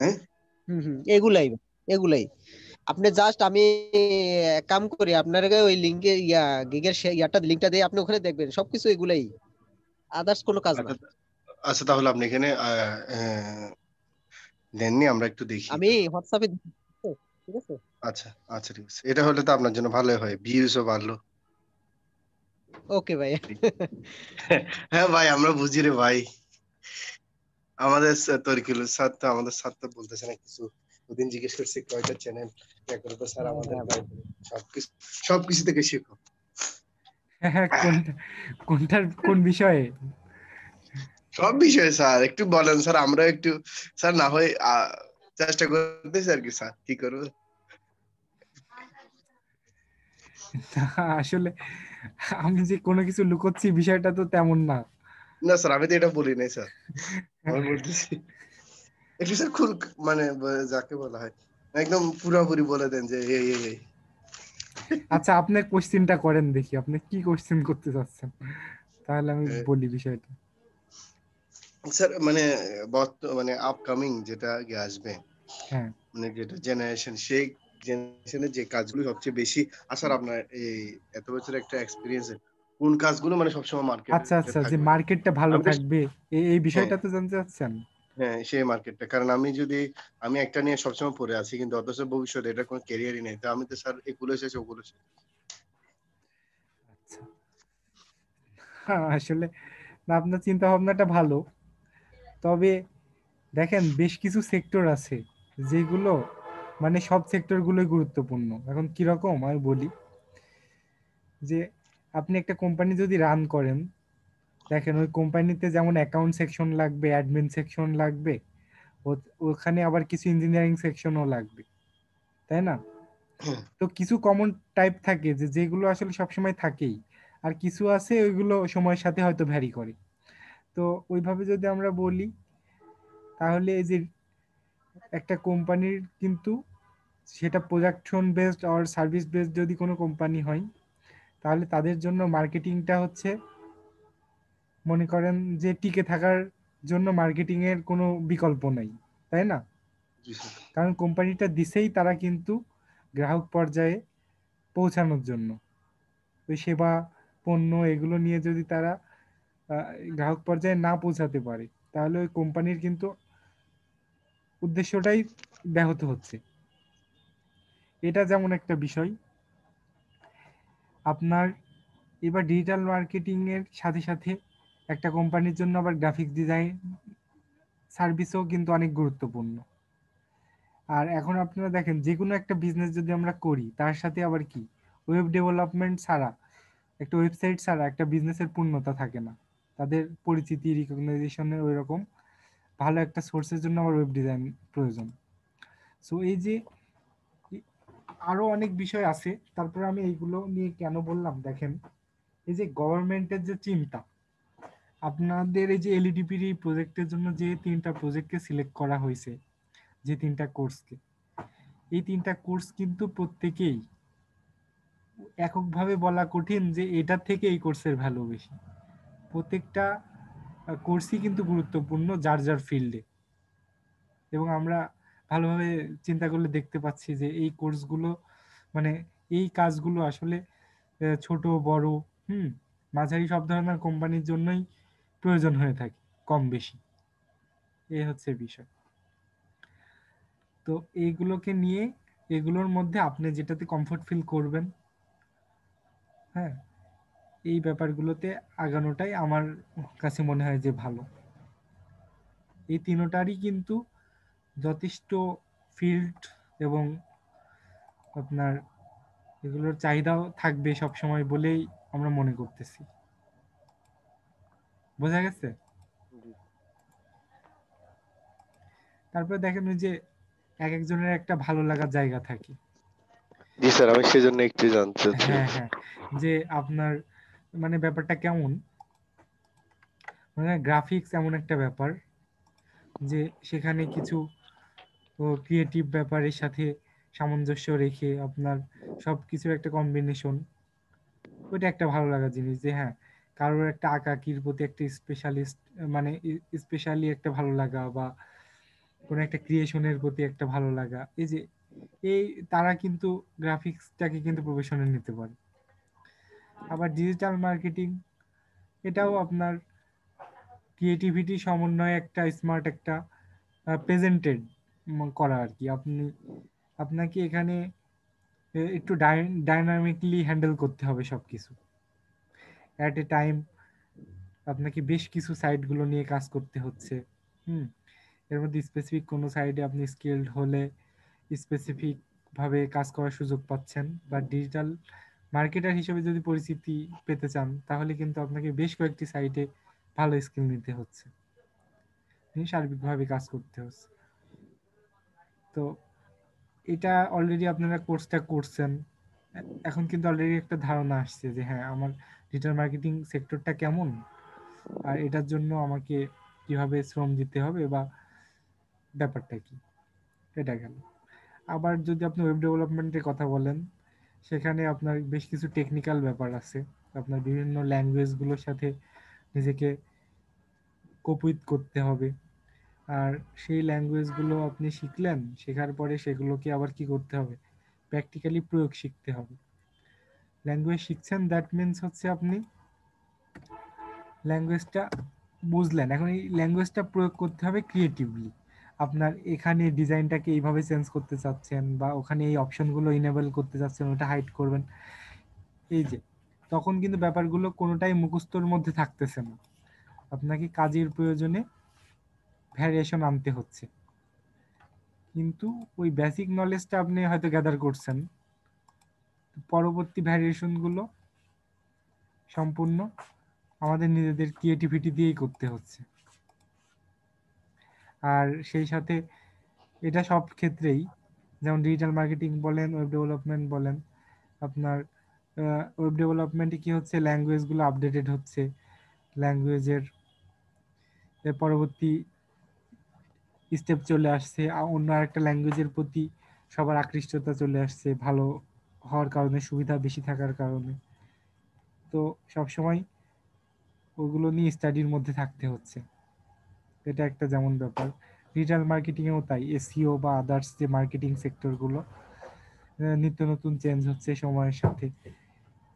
হ্যাঁ, এগুলাই এগুলাই আপনি জাস্ট আমি এক কাম করি আপনার ওই লিঙ্কে গিগের ইয়াটা লিঙ্কটা দিয়ে আপনি ওখানে দেখবেন সবকিছু এগুলাই, আদার্স কোনো কাজ না। আচ্ছা। আচ্ছা, তাহলে আপনি এখানে দেননি, আমরা একটু দেখি আমি তাহলে। হোয়াটসঅ্যাপে, ঠিক আছে। আচ্ছা আচ্ছা, ঠিক আছে, এটা হলে তো আপনার জন্য ভালোই হয়, ভিউজও বাড়লো। ওকে ভাই। হ্যাঁ ভাই, আমরা বুঝি রে ভাই, আমাদের তরিকুল স্যার তো, আমাদের স্যার তো বলতেছে না কিছু, ওদিন জিজ্ঞেস করছি কয়টা চ্যানেল, করে তো স্যার হ্যাঁ আমাদের হ্যাঁ ভাই। গাইড করে। সবকিছু সবকিছু থেকে শিখো। হ্যাঁ হ্যাঁ, কোনটার কোন বিষয়ে? সব বিষয়ে স্যার একটু বলেন স্যার, আমরা একটু স্যার না হয় চেষ্টা করতেছি আর কি, স্যার কি করবো। না, আসলে আমি যে কোনো কিছু লুকোচ্ছি বিষয়টা তো তেমন না। না স্যার, আমি তো এটা বলি নাই স্যার, আমি বলতেছি একটু স্যার মানে যাকে বলা হয় একদম পুরোপুরি বলে দেন যে এই এই এই। আচ্ছা, আপনি কোশ্চেনটা করেন দেখি, আপনি কি কোশ্চেন করতে চাচ্ছেন, তাহলে আমি বলি বিষয়টা। স্যার মানে মানে আপকামিং যেটা আসবে, হ্যাঁ, মানে যেটা জেনারেশন, সেই জেনারেশনের যে কাজগুলো সবচেয়ে বেশি আসার আপনার এই এত বছর একটা এক্সপিরিয়েন্স, কোন কাজগুলো মানে সবসময় আচ্ছা মার্কেটে আচ্ছা, যে থাকবে? মার্কেটটা ভালো আমি তো থাকবে এই হ্যাঁ, বিষয়টা তো জানতে চাচ্ছেন। হ্যাঁ, সেই মার্কেটটা। কারণ আমি একটা নিয়ে সবসময় পড়ে আছি কিন্তু অথচ ভবিষ্যতে এটার কোনো ক্যারিয়ারই নেই। তো আমি তো স্যার এগুলো শেষ ওগুলো শেষ। আচ্ছা, আসলে না, আপনার চিন্তা ভাবনাটা ভালো, তবে দেখেন বেশ কিছু সেক্টর আছে যেগুলো মানে সব সেক্টর গুলোই গুরুত্বপূর্ণ। এখন কিরকম আমি বলি, যে আপনি একটা কোম্পানি যদি রান করেন, দেখেন ওই কোম্পানিতে যেমন অ্যাকাউন্ট সেকশন লাগবে, অ্যাডমিন সেকশন লাগবে, ওখানে আবার কিছু ইঞ্জিনিয়ারিং সেকশনও লাগবে, তাই না? হ্যাঁ, তো কিছু কমন টাইপ থাকে যেগুলো আসলে সবসময় থাকেই, আর কিছু আছে ওইগুলো সময়ের সাথে হয়তো ভ্যারি করে। তো ওইভাবে যদি আমরা বলি, তাহলে এই যে একটা কোম্পানির কিন্তু সেটা প্রোডাকশন বেসড আর সার্ভিস বেসড যদি কোনো কোম্পানি হয়, তাহলে তাদের জন্য মার্কেটিংটা হচ্ছে, মনে করেন যে টিকে থাকার জন্য মার্কেটিং এর কোনো বিকল্প নেই, তাই না? জি স্যার। কারণ কোম্পানিটা দিছেই তারা কিন্তু গ্রাহক পর্যায়ে পৌঁছানোর জন্য, ওই সেবা পণ্য এগুলো নিয়ে যদি তারা আহ, গ্রাহক পর্যায়ে না পৌঁছাতে পারে, তাহলে ওই কোম্পানির কিন্তু উদ্দেশ্যটাই ব্যাহত হচ্ছে। এটা যেমন একটা বিষয়। আপনার এবার ডিজিটাল মার্কেটিং এর সাথে সাথে একটা কোম্পানির জন্য আবার গ্রাফিক্স ডিজাইন সার্ভিসও কিন্তু অনেক গুরুত্বপূর্ণ। আর এখন আপনারা দেখেন যে কোনো একটা বিজনেস যদি আমরা করি, তার সাথে আবার কি, ওয়েব ডেভেলপমেন্ট ছাড়া, একটা ওয়েবসাইট ছাড়া একটা বিজনেসের পূর্ণতা থাকে না। তাদের পরিচিতি রিকগনাইজেশনের ওই রকম ভালো একটা সোর্সের জন্য আবার ওয়েব ডিজাইন প্রয়োজন। সো এই যে আরো অনেক বিষয় আছে, তারপরে আমি এইগুলো নিয়ে কেন বললাম, দেখেন এই যে গভর্নমেন্টের যে চিন্তা, আপনাদের এই যে এলইডিপির এই প্রজেক্টের জন্য যে 3টা প্রজেক্টকে সিলেক্ট করা হয়েছে, যে 3টা কোর্সকে, এই 3টা কোর্স কিন্তু প্রত্যেকেই এককভাবে বলা কঠিন যে এটার থেকে এই কোর্সের ভ্যালু বেশি। প্রত্যেকটা কোর্সই কিন্তু গুরুত্বপূর্ণ যার যার ফিল্ডে, এবং আমরা ভালোভাবে চিন্তা করলে দেখতে পাচ্ছি যে এই কোর্সগুলো মানে এই কাজগুলো আসলে ছোট বড়, হুম, মাঝারি সব ধরনের কোম্পানির জন্যই প্রয়োজন হয়ে থাকে কম বেশি। এই হচ্ছে বিষয়। তো এইগুলোকে নিয়ে, এগুলোর মধ্যে আপনি যেটাতে কমফোর্ট ফিল করবেন, হ্যাঁ, এই ব্যাপারগুলোতে আগানোটাই আমার কাছে মনে হয় যে ভালো। এই তিনোটারই কিন্তু যথেষ্ট ফিল্ড এবং আপনার এগুলোর চাহিদাও থাকবে সব সময় বলেই আমরা মনে করতেছি। বোঝা গেছে? জি। তারপরে দেখেন ওই যে এক একজনের একটা ভালো লাগার জায়গা থাকে। জি স্যার, আমি সেজন্য একটু জানতে চাচ্ছি। হ্যাঁ হ্যাঁ, যে আপনার মানে ব্যাপারটা কেমন, মানে গ্রাফিক্স এমন একটা ব্যাপার যে সেখানে কিছু ক্রিয়েটিভ ব্যাপারের সাথে সামঞ্জস্য রেখে আপনার সব কিছুর একটা কম্বিনেশন, ওইটা একটা ভালো লাগার জিনিস। যে হ্যাঁ, কারোর একটা আঁকাকির প্রতি একটা স্পেশালিস্ট মানে স্পেশালি একটা ভালো লাগা, বা কোনো একটা ক্রিয়েশনের প্রতি একটা ভালো লাগা, এই যে এই তারা কিন্তু গ্রাফিক্সটাকে কিন্তু প্রফেশনে নিতে পারে। আবার ডিজিটাল মার্কেটিং, এটাও আপনার ক্রিয়েটিভিটি সমন্বয়ে একটা স্মার্ট একটা প্রেজেন্টেড করা আর কি। আপনাকে এখানে একটু ডাইনামিকলি হ্যান্ডেল করতে হবে সবকিছু অ্যাট এ টাইম। আপনাকে বেশ কিছু সাইটগুলো নিয়ে কাজ করতে হচ্ছে, হুম, এর মধ্যে স্পেসিফিক কোনো সাইডে আপনি স্কিলড হলে স্পেসিফিক ভাবে কাজ করার সুযোগ পাচ্ছেন, বা ডিজিটাল মার্কেটার হিসেবে যদি পরিচিতি পেতে চান, তাহলে কিন্তু আপনাকে বেশ কয়েকটি সাইটে ভালো স্কিল নিতে হচ্ছে, সার্বিকভাবে কাজ করতে হচ্ছে। তো এটা অলরেডি আপনারা কোর্সটা করছেন, এখন কিন্তু অলরেডি একটা ধারণা আসছে যে হ্যাঁ, আমার ডিজিটাল মার্কেটিং সেক্টরটা কেমন, আর এটার জন্য আমাকে কিভাবে শ্রম দিতে হবে বা ব্যাপারটা কি, এটা গেল। আবার যদি আপনি ওয়েব ডেভেলপমেন্টের কথা বলেন, সেখানে আপনার বেশ কিছু টেকনিক্যাল ব্যাপার আছে, আপনার বিভিন্ন ল্যাঙ্গুয়েজ গুলোর সাথে নিজেকে কোপ উইথ করতে হবে। আর সেই ল্যাঙ্গুয়েজ গুলো আপনি শিখলেন, শেখার পরে সেগুলোকে আবার কি করতে হবে, প্র্যাকটিক্যালি প্রয়োগ শিখতে হবে। ল্যাঙ্গুয়েজ শিখছেন, দ্যাট মিনস হচ্ছে আপনি ল্যাঙ্গুয়েজটা বুঝলেন, এখন এই ল্যাঙ্গুয়েজটা প্রয়োগ করতে হবে ক্রিয়েটিভলি। আপনার এখানে ডিজাইনটাকে এইভাবে চেঞ্জ করতে চাচ্ছেন, বা ওখানে এই অপশনগুলো ইনেবল করতে চাচ্ছেন, ওটা হাইড করবেন, এই যে তখন কিন্তু ব্যাপারগুলো কোনোটাই মুখস্থর মধ্যে থাকতেছে না, আপনাকে কাজের প্রয়োজনে ভ্যারিয়েশন আনতে হচ্ছে। কিন্তু ওই বেসিক নলেজটা আপনি হয়তো গ্যাদার করছেন, পরবর্তী ভ্যারিয়েশনগুলো সম্পূর্ণ আমাদের নিজেদের ক্রিয়েটিভিটি দিয়েই করতে হচ্ছে। আর সেই সাথে এটা সব ক্ষেত্রেই, যেমন ডিজিটাল মার্কেটিং বলেন, ওয়েব ডেভেলপমেন্ট বলেন, আপনার ওয়েব ডেভেলপমেন্টে কি হচ্ছে, ল্যাঙ্গুয়েজগুলো আপডেটেড হচ্ছে, ল্যাঙ্গুয়েজের পরবর্তী স্টেপ চলে আসছে, অন্য আরেকটা ল্যাঙ্গুয়েজের প্রতি সবার আকৃষ্টতা চলে আসছে, ভালো হওয়ার কারণে, সুবিধা বেশি থাকার কারণে। তো সবসময় ওগুলো নিয়ে স্টাডির মধ্যে থাকতে হচ্ছে, এটা একটা যেমন ব্যাপার। ডিজিটাল মার্কেটিংয়েও তাই, এসইও বা আদার্স যে মার্কেটিং সেক্টরগুলো নিত্য নতুন চেঞ্জ হচ্ছে সময়ের সাথে,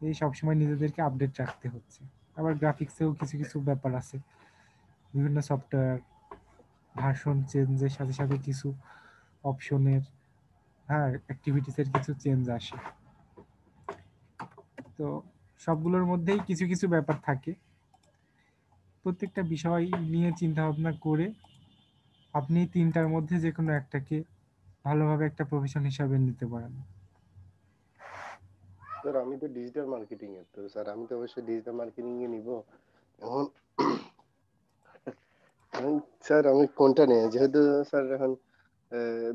এই সবসময় নিজেদেরকে আপডেট রাখতে হচ্ছে। আবার গ্রাফিক্সেও কিছু কিছু ব্যাপার আছে, বিভিন্ন সফটওয়্যার ভার্সন চেঞ্জের সাথে সাথে কিছু অপশনের, হ্যাঁ, অ্যাক্টিভিটিসের কিছু চেঞ্জ আসে। তো সবগুলোর মধ্যেই কিছু কিছু ব্যাপার থাকে, প্রত্যেকটা বিষয় নিয়ে চিন্তা ভাবনা করে আপনি তিনটার মধ্যে যে কোনো একটাকে ভালোভাবে একটা প্রফেশন হিসাবে নিতে পারেন। স্যার আমি তো ডিজিটাল মার্কেটিং এর, তো স্যার আমি তো অবশ্যই ডিজিটাল মার্কেটিং এ নিব। এখন এখন স্যার আমি কোনটা নেই, যেহেতু স্যার এখন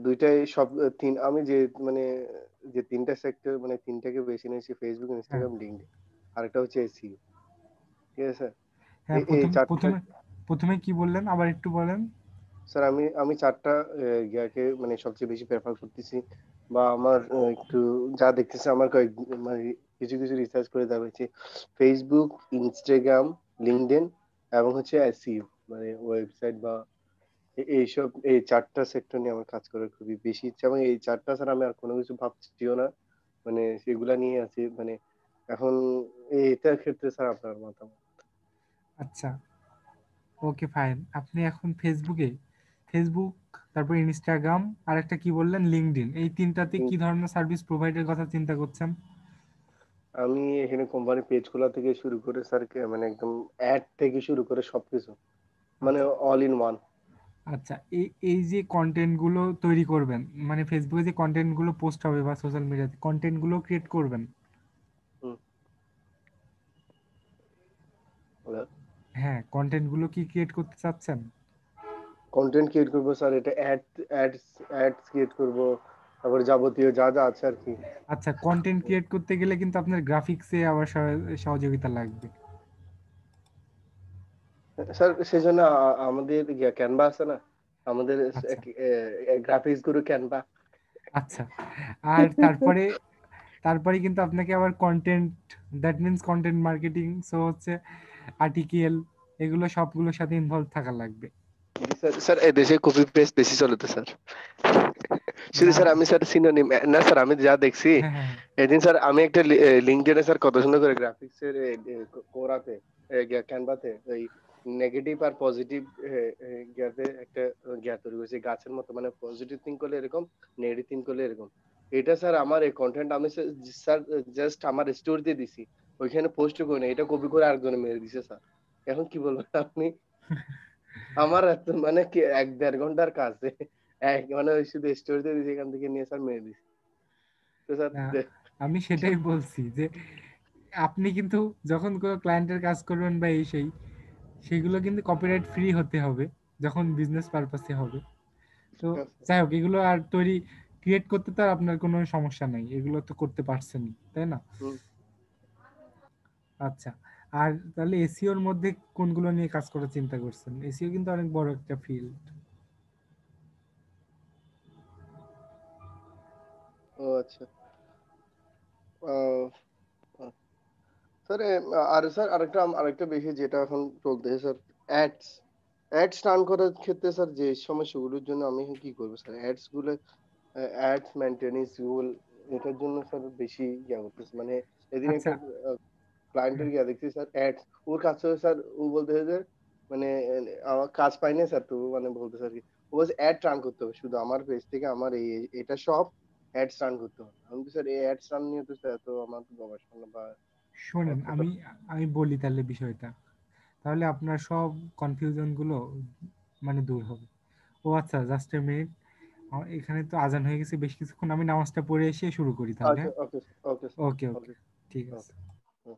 দুইটাই সব তিন, আমি যে মানে যে তিনটা সেক্টর মানে তিনটাকে বেছে নিয়েছি, ফেসবুক, হ্যাঁ, ইনস্টাগ্রাম, লিঙ্কডইন, আরেকটা হচ্ছে এসইও। ঠিক আছে স্যার, হ্যাঁ, এই চারটা। প্রথমে প্রথমে কি বললেন আবার একটু বলেন। স্যার আমি আমি চারটা ইয়াকে মানে সবচেয়ে বেশি প্রেফার করতেছি, বা আমার একটু যা দেখতেছি আমার কয়েক মানে কিছু কিছু রিসার্চ করে দেখা হয়েছে, ফেসবুক, ইনস্টাগ্রাম, লিঙ্কডইন এবং হচ্ছে এসইও, মানে ওয়েবসাইট বা এইসব, এই চারটা সেক্টর নিয়ে আমার কাজ করার খুবই বেশি ইচ্ছা, এবং এই চারটা স্যার আমি আর কোনো কিছু ভাবছিও না, মানে সেগুলা নিয়ে আছি মানে এখন। এটার ক্ষেত্রে স্যার আপনার মতামত? আচ্ছা, ওকে, ফাইন। আপনি এখন ফেসবুক, তারপর ইনস্টাগ্রাম, আর একটা কি বললেন, লিঙ্কডইন, এই তিনটাতে কি ধরনের সার্ভিস প্রোভাইডের কথা চিন্তা করছেন? আমি এখানে কোম্পানি পেজ খোলা থেকে শুরু করে স্যার মানে একদম অ্যাড থেকে শুরু করে সবকিছু, মানে আচ্ছা, অল ইন ওয়ান। আচ্ছা, এই এই যে কন্টেন্ট গুলো তৈরি করবেন, মানে ফেসবুকে যে কন্টেন্ট গুলো পোস্ট হবে বা সোশ্যাল মিডিয়াতে কন্টেন্ট গুলো ক্রিয়েট করবেন, হ্যাঁ, কন্টেন্ট গুলো কি ক্রিয়েট করতে চাচ্ছেন? কন্টেন্ট ক্রিয়েট করবো স্যার, এটা অ্যাডস ক্রিয়েট করবো, তারপরে যাবতীয় যা যা আছে আর কি। আচ্ছা, কন্টেন্ট ক্রিয়েট করতে গেলে কিন্তু আপনার গ্রাফিক্সে আবার সহযোগিতা লাগবে। স্যার সেজন্য আমাদের ক্যানভা আছে না, আমাদের আচ্ছা, গ্রাফিক্স গুরু ক্যানভা। আচ্ছা, আর তারপরে তারপরে কিন্তু আপনাকে আবার content, that means content marketing, so হচ্ছে আর্টিকেল, এগুলো সবগুলোর সাথে ইনভলভ থাকা লাগবে। স্যার স্যার এই দেশে কপি পেস্ট বেশি চলে তো স্যার, শুধু না, স্যার আমি স্যার সিনোনিম না স্যার, আমি যা দেখছি হ্যাঁ, হ্যাঁ, এদিন স্যার আমি একটা লিঙ্কডইনে স্যার কত সুন্দর করে গ্রাফিক্স এর কোরাতে ক্যানভাতে ওই নেগেটিভ আর পজিটিভ ইয়াতে একটা তৈরি করেছে গাছের মতো, মানে পজিটিভ থিঙ্ক করলে এরকম, নেগেটিভ থিঙ্ক করলে এরকম। এটা স্যার আমার এই কন্টেন্ট আমি স্যার জাস্ট আমার স্টোরি দিয়ে দিছি, ওইখানে পোস্ট করি না, এটা কপি করে আরেকজনে মেরে দিছে স্যার। এখন কি বলবেন আপনি, আমার এত মানে কি 1-1.5 ঘন্টার কাজ, মানে ওই শুধু স্টোরি দিয়ে দিছি, এখান থেকে নিয়ে স্যার মেরে দিছি। তো স্যার না, আমি সেটাই বলছি যে আপনি কিন্তু যখন কোনো ক্লায়েন্টের কাজ করবেন বা এই সেই, সেগুলো কিন্তু কপিরাইট ফ্রি হতে হবে, যখন বিজনেস পারপাসে হবে। তো যাই হোক, এগুলো আর ক্রিয়েট করতে তো আর আপনার কোনো সমস্যা নাই, এগুলো তো করতে পারছেনই, তাই না? হুম। আচ্ছা, আর তাহলে এসইওর মধ্যে কোনগুলো নিয়ে কাজ করার চিন্তা করছেন? এসইও কিন্তু অনেক বড় একটা ফিল্ড। ও আচ্ছা, আহ, আহ, স্যার আর স্যার আরেকটা বিষয় যেটা এখন চলতেছে স্যার, অ্যাডস অ্যাডস রান করার ক্ষেত্রে স্যার যে সমস্যাগুলোর জন্য আমি কি করবো স্যার, অ্যাডস মেনটেনেন্স গুগল এটার জন্য স্যার বেশি ইয়া করতেছে। মানে এদিন আচ্ছা। একটা ক্লায়েন্টের গিয়া দেখছি স্যার অ্যাডস, ওর কাছে স্যার ও বলতেছে যে মানে আমার কাজ পাই না স্যার, তো মানে বলতেছে আর কি ও বলছে অ্যাড রান করতে হবে শুধু আমার পেজ থেকে, আমার এটা সব অ্যাডস রান করতে হবে। আমি স্যার এই অ্যাডস রান নিয়ে তো স্যার তো আমার গবেষণা বা শোনেন, অতটা। আমি আমি বলি তাহলে বিষয়টা, তাহলে আপনার সব কনফিউশন গুলো মানে দূর হবে। ও আচ্ছা, জাস্ট এ মিনিট, এখানে তো আজান হয়ে গেছে বেশ কিছুক্ষণ, আমি নামাজটা পড়ে এসে শুরু করি তাহলে। আচ্ছা, ওকে ওকে ওকে ওকে, ওকে ঠিক আছে। ওকে।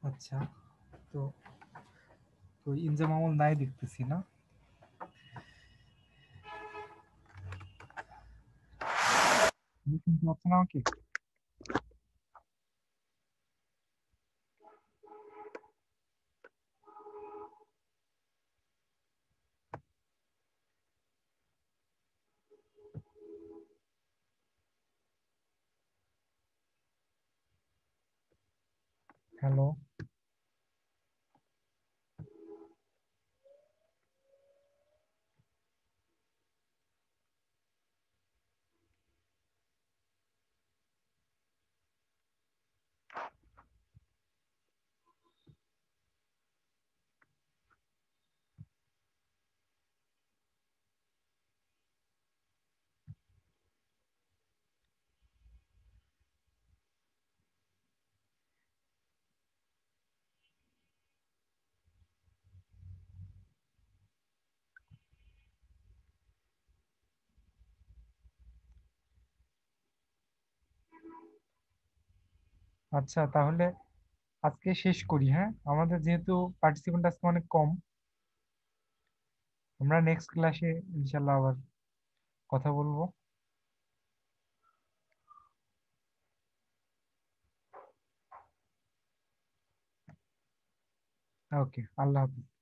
আচ্ছা, তো তো ইনজাম আমল নাই দেখতেছি না। তুমি শুনতে পাচ্ছ না আমাকে? হ্যালো, আচ্ছা তাহলে আজকে শেষ করি। হ্যাঁ, আমাদের যেহেতু পার্টিসিপেন্ট আজকে অনেক কম, আমরা নেক্সট ক্লাসে ইনশাল্লাহ আবার কথা বলবো। ওকে, আল্লাহ হাফিজ।